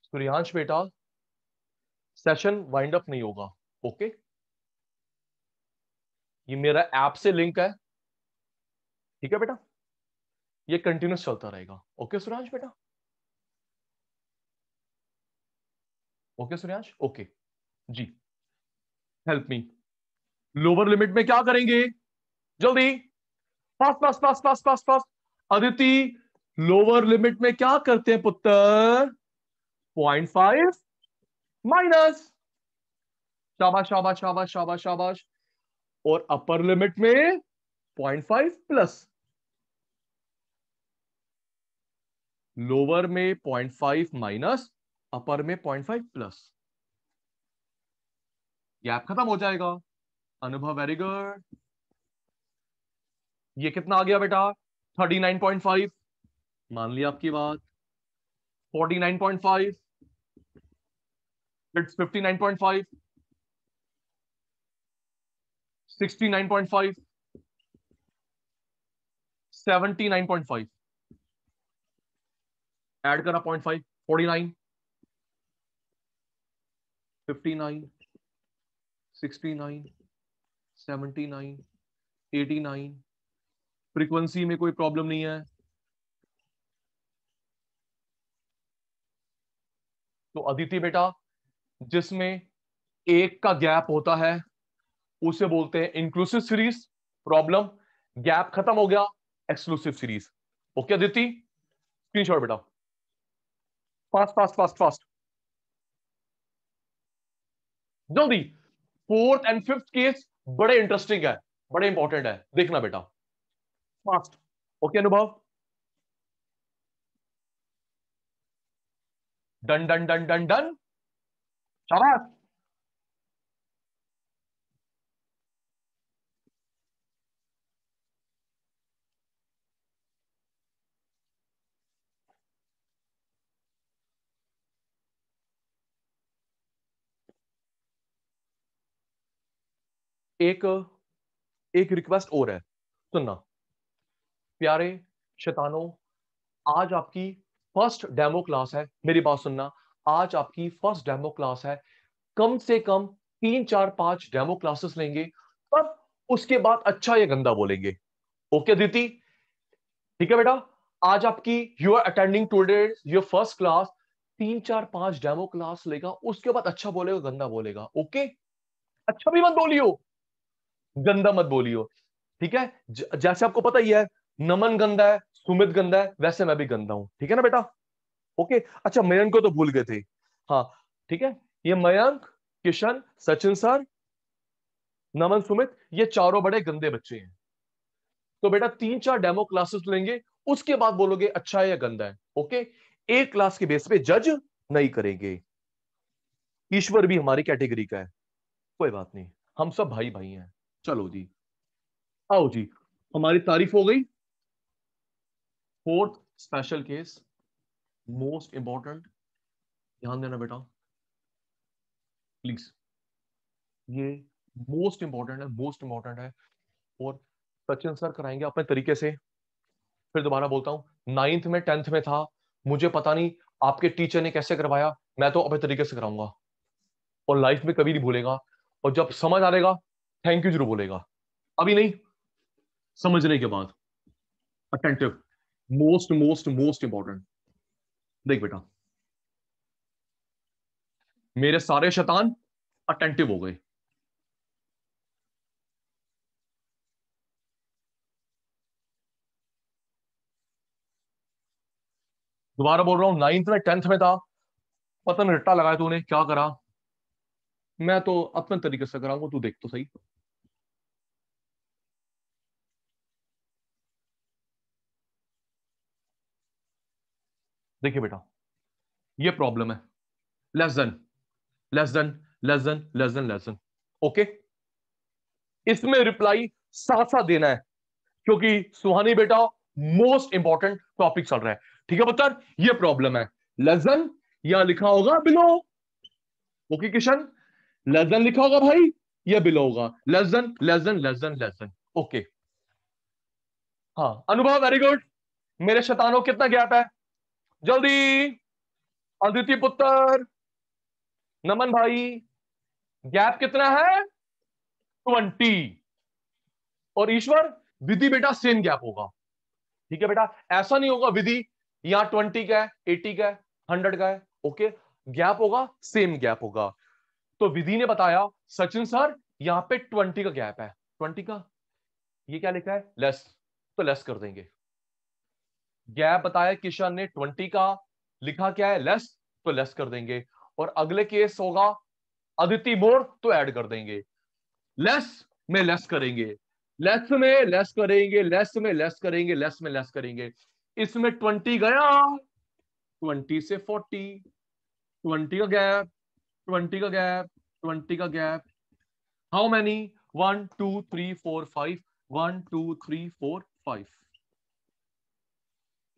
सूर्यांश बेटा, सेशन वाइंड अप नहीं होगा। ओके, ये मेरा ऐप से लिंक है, ठीक है बेटा, ये कंटिन्यूस चलता रहेगा। ओके सूर्यांश बेटा, ओके सूर्यांश, ओके जी। हेल्प मी, लोअर लिमिट में क्या करेंगे, जल्दी, fast fast fast fast fast fast. Aditi, lower limit में क्या करते हैं पुत्र, 0.5 माइनस, शाबाश शाबाश शाबाश शाबाश शाबाश। और अपर लिमिट में 0.5 प्लस, लोअर में 0.5 माइनस, अपर में 0.5 प्लस, गैप खत्म हो जाएगा। अनुभव वेरी गुड। ये कितना आ गया बेटा, 39.5, मान लिया आपकी बात। 49.5, इट्स 59.5, 69.5, 79.5, ऐड करा 0.5, 49, 59, 69, 79, 89। फ्रीक्वेंसी में कोई प्रॉब्लम नहीं है। तो अदिति बेटा, जिसमें एक का गैप होता है उसे बोलते हैं इंक्लूसिव सीरीज। प्रॉब्लम, गैप खत्म हो गया, exclusive series. Okay Aditi, screenshot बेटा, फास्ट फास्ट फास्ट फास्ट, जल्दी। फोर्थ एंड फिफ्थ केस बड़े इंटरेस्टिंग है, बड़े इंपॉर्टेंट है, देखना बेटा, फास्ट। ओके अनुभव, done done done done done, शाबाश। एक एक रिक्वेस्ट और है, सुनना प्यारे शैतानों, आज आपकी फर्स्ट डेमो क्लास है, मेरी बात सुनना, आज आपकी फर्स्ट डेमो क्लास है। कम से कम 3 4 5 डेमो क्लासेस लेंगे, तब उसके बाद अच्छा या गंदा बोलेंगे। ओके दीदी, ठीक है बेटा, आज आपकी you are attending today your first class, 3 4 5 demo class लेगा, उसके बाद अच्छा बोलेगा गंदा बोलेगा। ओके, अच्छा भी मत बोलियो, गंदा मत बोलियो, ठीक है। जैसे आपको पता ही है, नमन गंदा है, सुमित गंदा है, वैसे मैं भी गंदा हूं, ठीक है ना बेटा। ओके, अच्छा मयंक को तो भूल गए थे, हाँ ठीक है, ये मयंक, किशन, सचिन सर, नमन, सुमित, ये चारों बड़े गंदे बच्चे हैं। तो बेटा 3 4 डेमो क्लासेस लेंगे, उसके बाद बोलोगे अच्छा है या गंदा है। ओके, एक क्लास के बेस पे जज नहीं करेंगे। ईश्वर भी हमारी कैटेगरी का है, कोई बात नहीं, हम सब भाई भाई हैं। चलो जी, आओ जी, हमारी तारीफ हो गई। Fourth special case, most important, ध्यान देना बेटा प्लीज, ये मोस्ट इंपॉर्टेंट है, मोस्ट इंपॉर्टेंट है। और सचिन सर कराएंगे अपने तरीके से। फिर दोबारा बोलता हूं, नाइन्थ में टेंथ में था, मुझे पता नहीं आपके टीचर ने कैसे करवाया, मैं तो अपने तरीके से कराऊंगा, और लाइफ में कभी नहीं भूलेगा। और जब समझ आ जाएगा, थैंक यू जरूर बोलेगा, अभी नहीं, समझने के बाद। Attentive, most most most important. देख बेटा, मेरे सारे शैतान अटेंटिव हो गए। दोबारा बोल रहा हूं, नाइन्थ में टेंथ में था, पता नहीं रट्टा लगाया तूने क्या करा, मैं तो अपने तरीके से कराऊंगा, तू देख तो सही। देखिए बेटा, ये प्रॉब्लम है, less than, less than, less than, less than, less then. Okay, इसमें रिप्लाई साथ साथ देना है, क्योंकि सुहानी बेटा मोस्ट इंपॉर्टेंट टॉपिक चल रहा है, ठीक है पुत्र। ये प्रॉब्लम है, लेस देन या लिखा होगा below. Okay Kishan, less than लिखा होगा भाई, या बिलो होगा, less than less than less than less then. Okay, हाँ अनुभव वेरी गुड, मेरे शैतानों कितना गैप है, जल्दी। अदिति पुत्र, नमन भाई, गैप कितना है, 20। और ईश्वर, विधि बेटा सेम गैप होगा। ठीक है बेटा, ऐसा नहीं होगा विधि यहां 20 का है, 80 का है, 100 का है। ओके, गैप होगा, सेम गैप होगा। तो विधि ने बताया सचिन सर यहां पे 20 का गैप है, 20 का, ये क्या लिखा है, लेस, तो लेस कर देंगे। गैप बताया किशन ने 20 का, लिखा क्या है, लेस, तो लेस कर देंगे। और अगले केस होगा अदिति मोर, तो ऐड कर देंगे। लेस में लेस करेंगे, लेस में लेस करेंगे, लेस में लेस करेंगे, लेस में लेस करेंगे। इसमें 20 गया, 20 से 40, 20 का गैप, 20 का गैप, 20 का गैप। How many, 1 2 3 4 5, 1 2 3 4 5।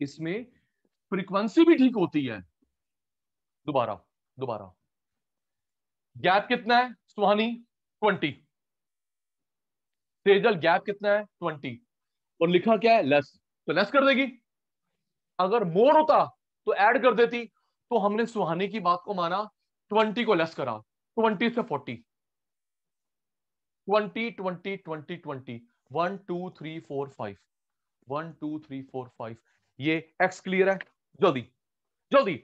इसमें फ्रीक्वेंसी भी ठीक होती है। दोबारा दोबारा, गैप कितना है सुहानी, 20। सेजल गैप कितना है, 20। और लिखा क्या है, लेस, तो लेस कर देगी। अगर मोर होता तो ऐड कर देती। तो हमने सुहानी की बात को माना, 20 को लेस करा, 20 से 40, 20 20 20 20, 1 2 3 4 5, 1 2 3 4 5। ये एक्स क्लियर है, जल्दी जल्दी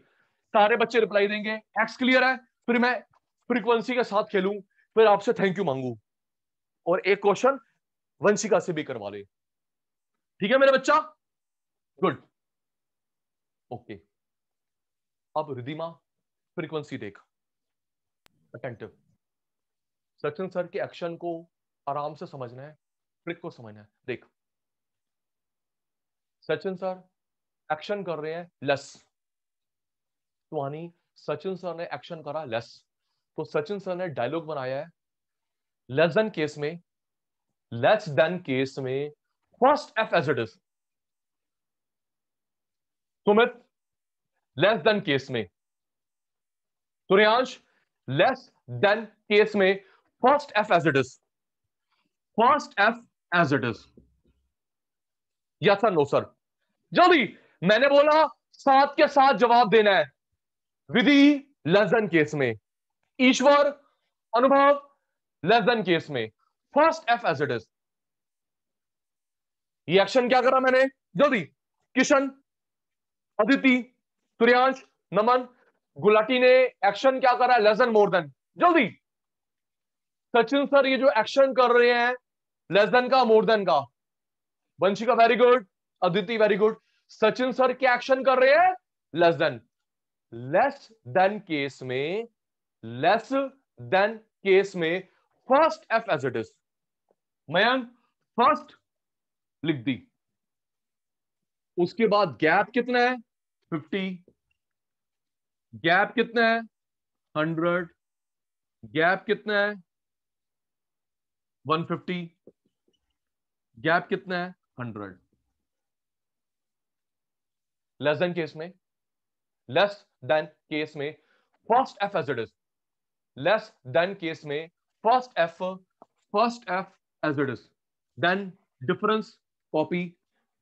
सारे बच्चे रिप्लाई देंगे, एक्स क्लियर है। फिर मैं फ्रीक्वेंसी के साथ खेलूं, फिर आपसे थैंक यू मांगू, और एक क्वेश्चन वंशिका से भी करवा ले। ठीक है मेरे बच्चा, गुड, ओके। अब रिधिमा, फ्रीक्वेंसी देख, अटेंटिव। सचिन सर के एक्शन को आराम से समझना है, ट्रिक को समझना है। देख, सचिन सर एक्शन कर रहे हैं लेस, सुहानी, सचिन सर ने एक्शन करा लेस, तो सचिन सर ने डायलॉग बनाया है, लेस देन केस में, लेस देन केस में first F as it is. Sumit, less than case में, सूर्यांश, लेस देन केस में first F as it is, first F as it is. Yes sir, no sir, जल्दी। मैंने बोला साथ के साथ जवाब देना है। विधि, लेस देन केस में, Ishwar, Anubhav, less than case में, first F as it is. ये एक्शन क्या करा मैंने, जल्दी। किशन, अदिति, सूर्यांश, नमन, गुलाटी ने एक्शन क्या करा, लेस देन मोर देन, जल्दी। सचिन सर ये जो एक्शन कर रहे हैं, लेस देन का, मोर देन का। Vanshika very good, Aditi very good. Sachin sir क्या एक्शन कर रहे हैं, less than. Less than case में, लेस देन केस में first F as it is. Mayank, first लिख दी। उसके बाद गैप कितना है, 50, गैप कितना है, 100, गैप कितना है, 150, गैप कितना है, 100। लेस देन केस में, लेस देन केस में first F as it is, less than case में first F, first F as it is. Then difference copy,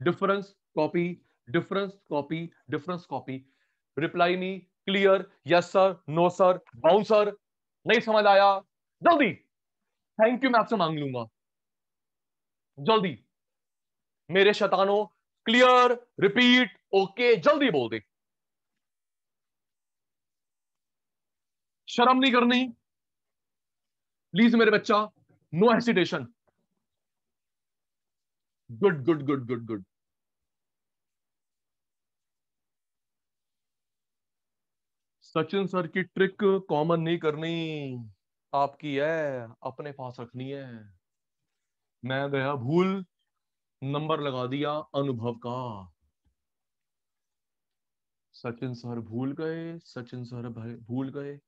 difference copy, difference copy, difference copy. Reply me, clear, yes sir, no sir, bouncer, नहीं समझ आया, जल्दी। Thank you मैं आपसे मांग लूंगा, जल्दी। मेरे शैतानों, क्लियर, रिपीट, ओके, जल्दी बोल दे। शर्म नहीं करनी प्लीज मेरे बच्चा, no hesitation. Good good good good good. Sachin sir की ट्रिक कॉमन नहीं करनी, आपकी है, अपने पास रखनी है। मैं गया भूल, नंबर लगा दिया अनुभव का। सचिन सर भूल गए, सचिन सर भूल गए।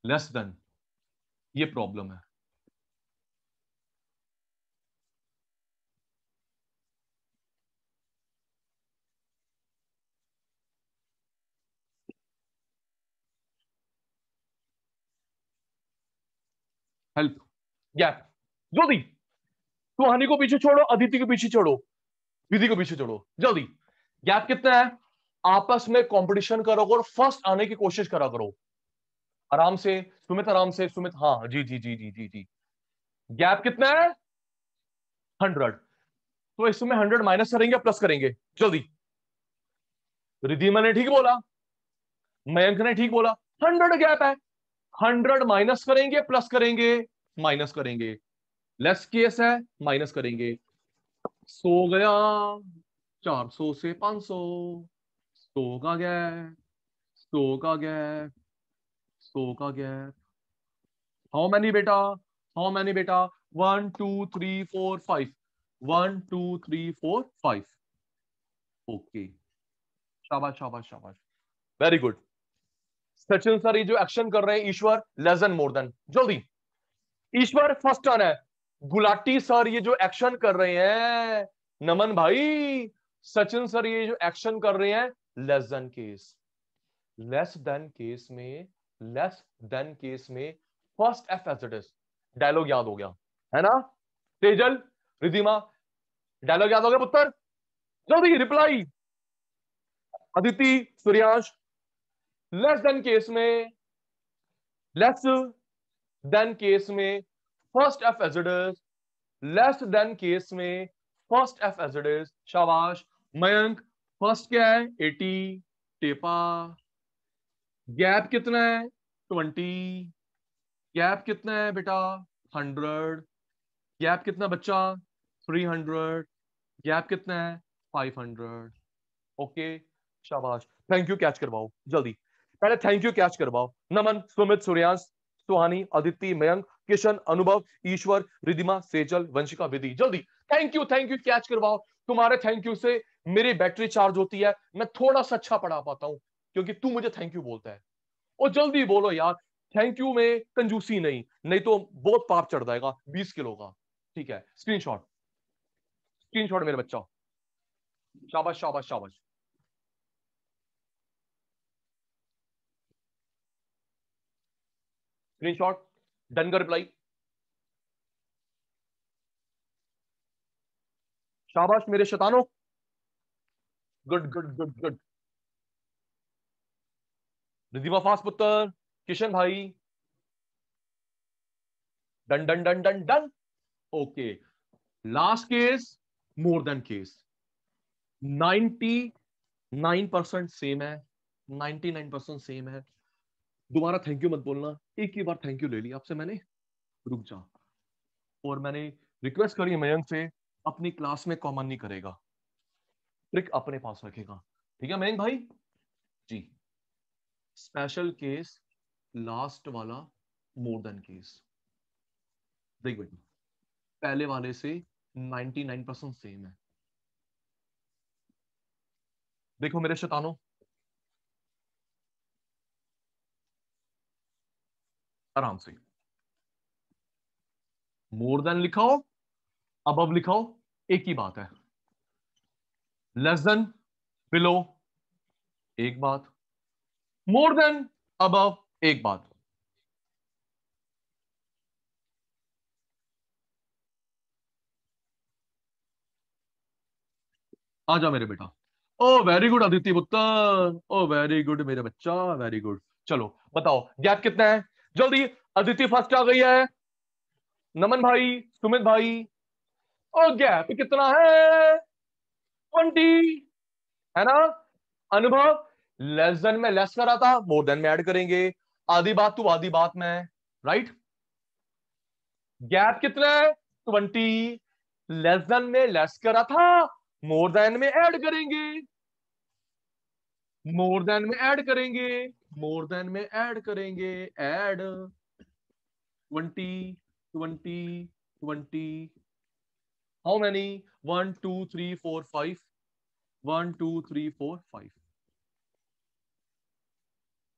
लेस देन, ये प्रॉब्लम है। हेल्प, गैप, जल्दी। सुहानी को पीछे छोड़ो, अदिति को पीछे छोड़ो, विधि को पीछे छोड़ो, जल्दी। गैप कितना है? आपस में कंपटीशन करो और फर्स्ट आने की कोशिश करा करो। आराम से सुमित, आराम से सुमित, हाँ जी जी जी जी जी जी। गैप कितना है? 100। तो इसमें 100 माइनस करेंगे प्लस करेंगे, जल्दी। रिधिमा ने ठीक बोला, मयंक ने ठीक बोला, 100 गैप है। 100 माइनस करेंगे प्लस करेंगे, माइनस करेंगे, लेस केस है, माइनस करेंगे। 100 गया, 400 से 500, 100 का गैप, 100 का गैप, 100 का गैप। हाउ मैनी बेटा, हाउ मैनी बेटा? 1 2 3 4 5, 1 2 3 4 5। ओके, शाबाश शाबाश शाबाश, वेरी गुड। सचिन सर ये जो एक्शन कर रहे हैं, ईश्वर लेस देन मोर देन, जल्दी। ईश्वर फर्स्ट टर्न है। गुलाटी सर ये जो एक्शन कर रहे हैं, नमन भाई, सचिन सर ये जो एक्शन कर रहे हैं, less than case, less than case में, लेस देन केस में first F as it is. Dialogue याद हो गया है ना? तेजल, रिधिमा, डायलॉग याद हो गया पुत्र? जल्दी reply. Aditi, Suryansh, less than case में, लेस देन केस में first F as it is, less than case में first F as it is, शाबाश। मयंक, फर्स्ट क्या है? 80, टेपा। गैप कितना है? 20। गैप कितना है बेटा? 100। गैप कितना बच्चा? 300। गैप कितना है? 500। ओके, शाबाश। थैंक यू कैच करवाओ जल्दी, पहले थैंक यू कैच करवाओ। नमन, सुमित, सूर्यांश, सुहानी, अदिति, मयंक, किशन, अनुभव, ईश्वर, रिधिमा, सेजल, वंशिका, विधि, जल्दी थैंक यू कैच करवाओ। तुम्हारे थैंक यू से मेरी बैटरी चार्ज होती है, मैं थोड़ा सा अच्छा पढ़ा पाता हूं, क्योंकि तू मुझे थैंक यू बोलता है। और जल्दी बोलो यार, थैंक यू में कंजूसी नहीं, नहीं तो बहुत पाप चढ़ जाएगा 20 किलो का। ठीक है, स्क्रीनशॉट, स्क्रीनशॉट मेरे बच्चा, शाबाश शाबाश शाबाश। स्क्रीनशॉट, डन का रिप्लाई, शाबाश मेरे शैतानों, good good good good. Ridhima fast पुत्र, किशन भाई, done done done done done. Okay, last case, more than case, 99% same है, 99% सेम है। दोबारा थैंक यू मत बोलना, एक ही बार थैंक यू ले लिया आपसे मैंने, रुक जा। और मैंने रिक्वेस्ट करी मयंक से, अपनी क्लास में कॉमन नहीं करेगा, ट्रिक अपने पास रखेगा, ठीक है मयंक भाई जी। स्पेशल केस, लास्ट वाला, मोर देन केस। देख बेटा, पहले वाले से 99% सेम है। देखो मेरे शैतानों, आराम से, मोर देन लिखाओ, अब लिखाओ, एक ही बात है। लेस देन, बिलो, एक बात। मोर देन, अबव, एक बात। आ जाओ मेरे बेटा। ओ वेरी गुड अदिति पुत्र, ओ वेरी गुड मेरे बच्चा, वेरी गुड। चलो बताओ गैप कितना है, जल्दी। अदिति फर्स्ट आ गई है, नमन भाई, सुमित भाई, और गैप कितना है? 20, है ना? अनुभव, लेस देन में लेस करा था, मोर देन में ऐड करेंगे, आधी बात तू आधी बात में, राइट। गैप कितना है? 20। लेस देन में लेस करा था, मोर देन में ऐड करेंगे, मोर देन में ऐड करेंगे, मोर देन में ऐड करेंगे, ऐड 20, 20, 20। How many? 1 2 3 4 5, 1 2 3 4 5,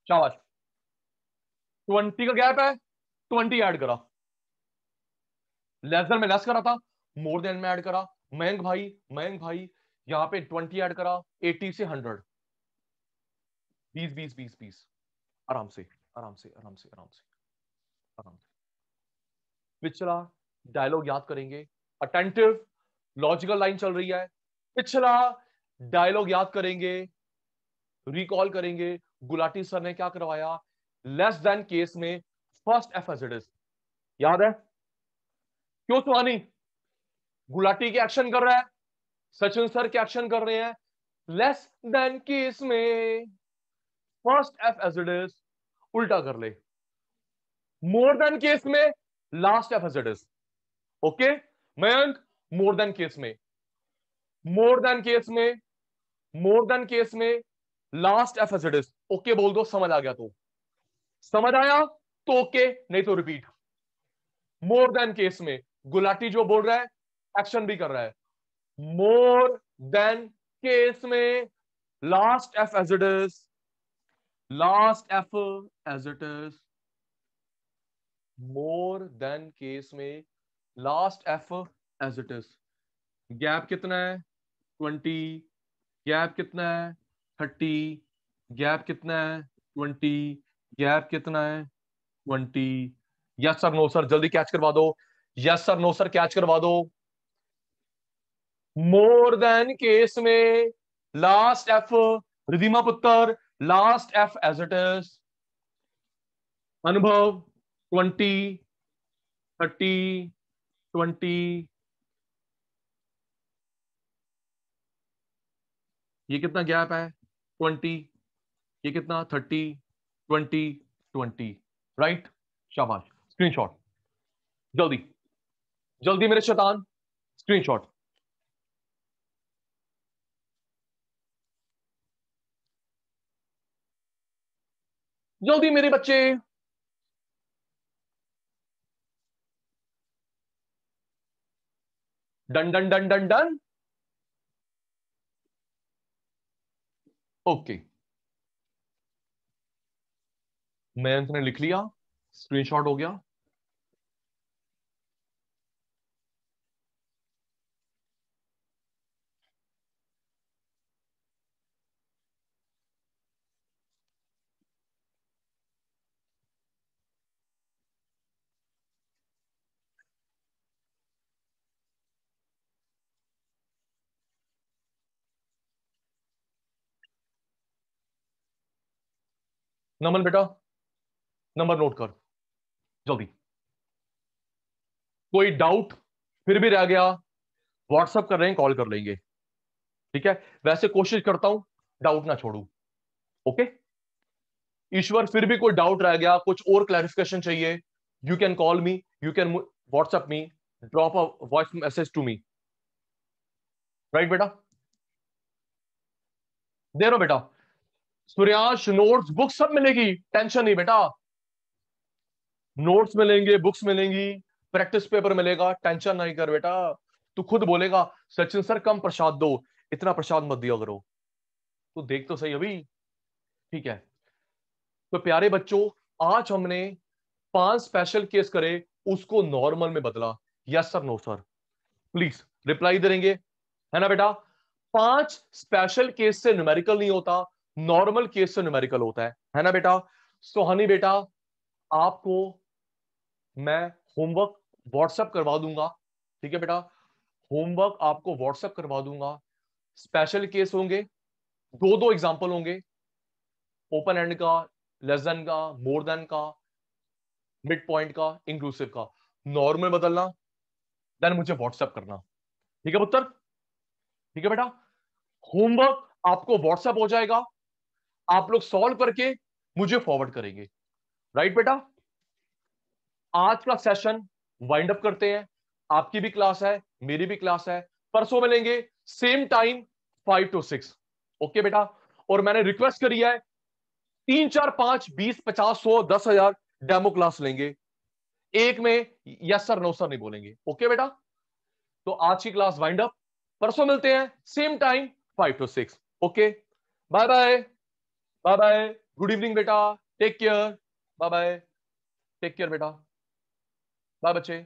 शाबाश। 20 का गैप है, 20 ऐड करा, लेस देन में लेस करा था, मोर देन में ऐड करा। मयंक भाई, मयंक भाई, यहां पे 20 ऐड करा, 80 से 100, 20 20 20 20। आराम से आराम से आराम से आराम से आराम से। पिछला डायलॉग याद करेंगे, अटेंटिव लॉजिकल लाइन चल रही है, पिछला डायलॉग याद करेंगे, रिकॉल करेंगे गुलाटी सर ने क्या करवाया लेस देन केस में, first F as it is, याद है क्यों सुहानी? गुलाटी के एक्शन कर रहा है, सचिन सर के एक्शन कर रहे हैं, लेस देन केस में first F as it is, उल्टा कर ले, मोर देन केस में last F as it is. Okay Mayank, more than case में, मोर देन केस में, मोर देन केस में last F as it is. Okay बोल दो, समझ आ गया तो, समझ आया तो ओके, नहीं तो रिपीट। मोर देन केस में गुलाटी जो बोल रहा है एक्शन भी कर रहा है, मोर देन केस में last F as it is, last F as it is, more than case में last F as it is. Gap कितना है 20, गैप कितना है 30, गैप कितना है 20, गैप कितना है 20। यस सर नो सर, जल्दी कैच करवा दो, yes sir no sir catch करवा दो। मोर देन केस में लास्ट एफ, रिधिमा पुत्र last F as it is, Anubhav 20, 30, 20, ये कितना गैप है 20, ये कितना 30, 20, 20, राइट, शाबाश, स्क्रीनशॉट जल्दी, जल्दी मेरे शैतान, स्क्रीनशॉट। जल्दी मेरे बच्चे, done done done done done. Okay Mayank ने लिख लिया, स्क्रीनशॉट हो गया। नमन बेटा नंबर नोट कर जल्दी, कोई डाउट फिर भी रह गया व्हाट्सअप कर रहे हैं, कॉल कर लेंगे, ठीक है? वैसे कोशिश करता हूं डाउट ना छोड़ू। ओके ईश्वर, फिर भी कोई डाउट रह गया, कुछ और क्लैरिफिकेशन चाहिए, you can call me, you can WhatsApp me, drop a voice message to me, right बेटा? दे रहा बेटा, सूर्यांश नोट्स बुक्स सब मिलेगी, टेंशन नहीं बेटा, नोट्स मिलेंगे, बुक्स मिलेंगी, प्रैक्टिस पेपर मिलेगा, टेंशन नहीं कर बेटा। तू खुद बोलेगा सचिन सर कम प्रसाद दो, इतना प्रसाद मत दिया करो, तो देख तो सही अभी, ठीक है? तो प्यारे बच्चों, आज हमने 5 स्पेशल केस करे, उसको नॉर्मल में बदला। Yes sir no sir, please reply देंगे, है ना बेटा? 5 स्पेशल केस से न्यूमेरिकल नहीं होता, नॉर्मल केस से न्यूमेरिकल होता है ना बेटा? सोहानी बेटा, आपको मैं होमवर्क व्हाट्सएप करवा दूंगा, ठीक है बेटा? होमवर्क आपको व्हाट्सएप करवा दूंगा, स्पेशल केस होंगे, दो दो एग्जांपल होंगे, ओपन एंड का, लेस देन का, मोर देन का, मिड पॉइंट का, इंक्लूसिव का। नॉर्मल बदलना, देन मुझे व्हाट्सएप करना, ठीक है पुत्र? ठीक है बेटा, होमवर्क आपको व्हाट्सएप हो जाएगा, आप लोग सॉल्व करके मुझे फॉरवर्ड करेंगे, राइट बेटा? आज का सेशन वाइंड अप करते हैं, आपकी भी क्लास है, मेरी भी क्लास है, परसों मिलेंगे सेम टाइम 5 to 6। ओके बेटा? और मैंने रिक्वेस्ट करी है 3 4 5 20 50 100 10,000 डेमो क्लास लेंगे, एक में यस सर नो सर नहीं बोलेंगे। ओके बेटा? तो आज की क्लास वाइंड अप, परसों मिलते हैं same time 5 to 6। Okay bye bye, bye bye, good evening बेटा, take care, bye bye, take care बेटा, बाय बच्चे।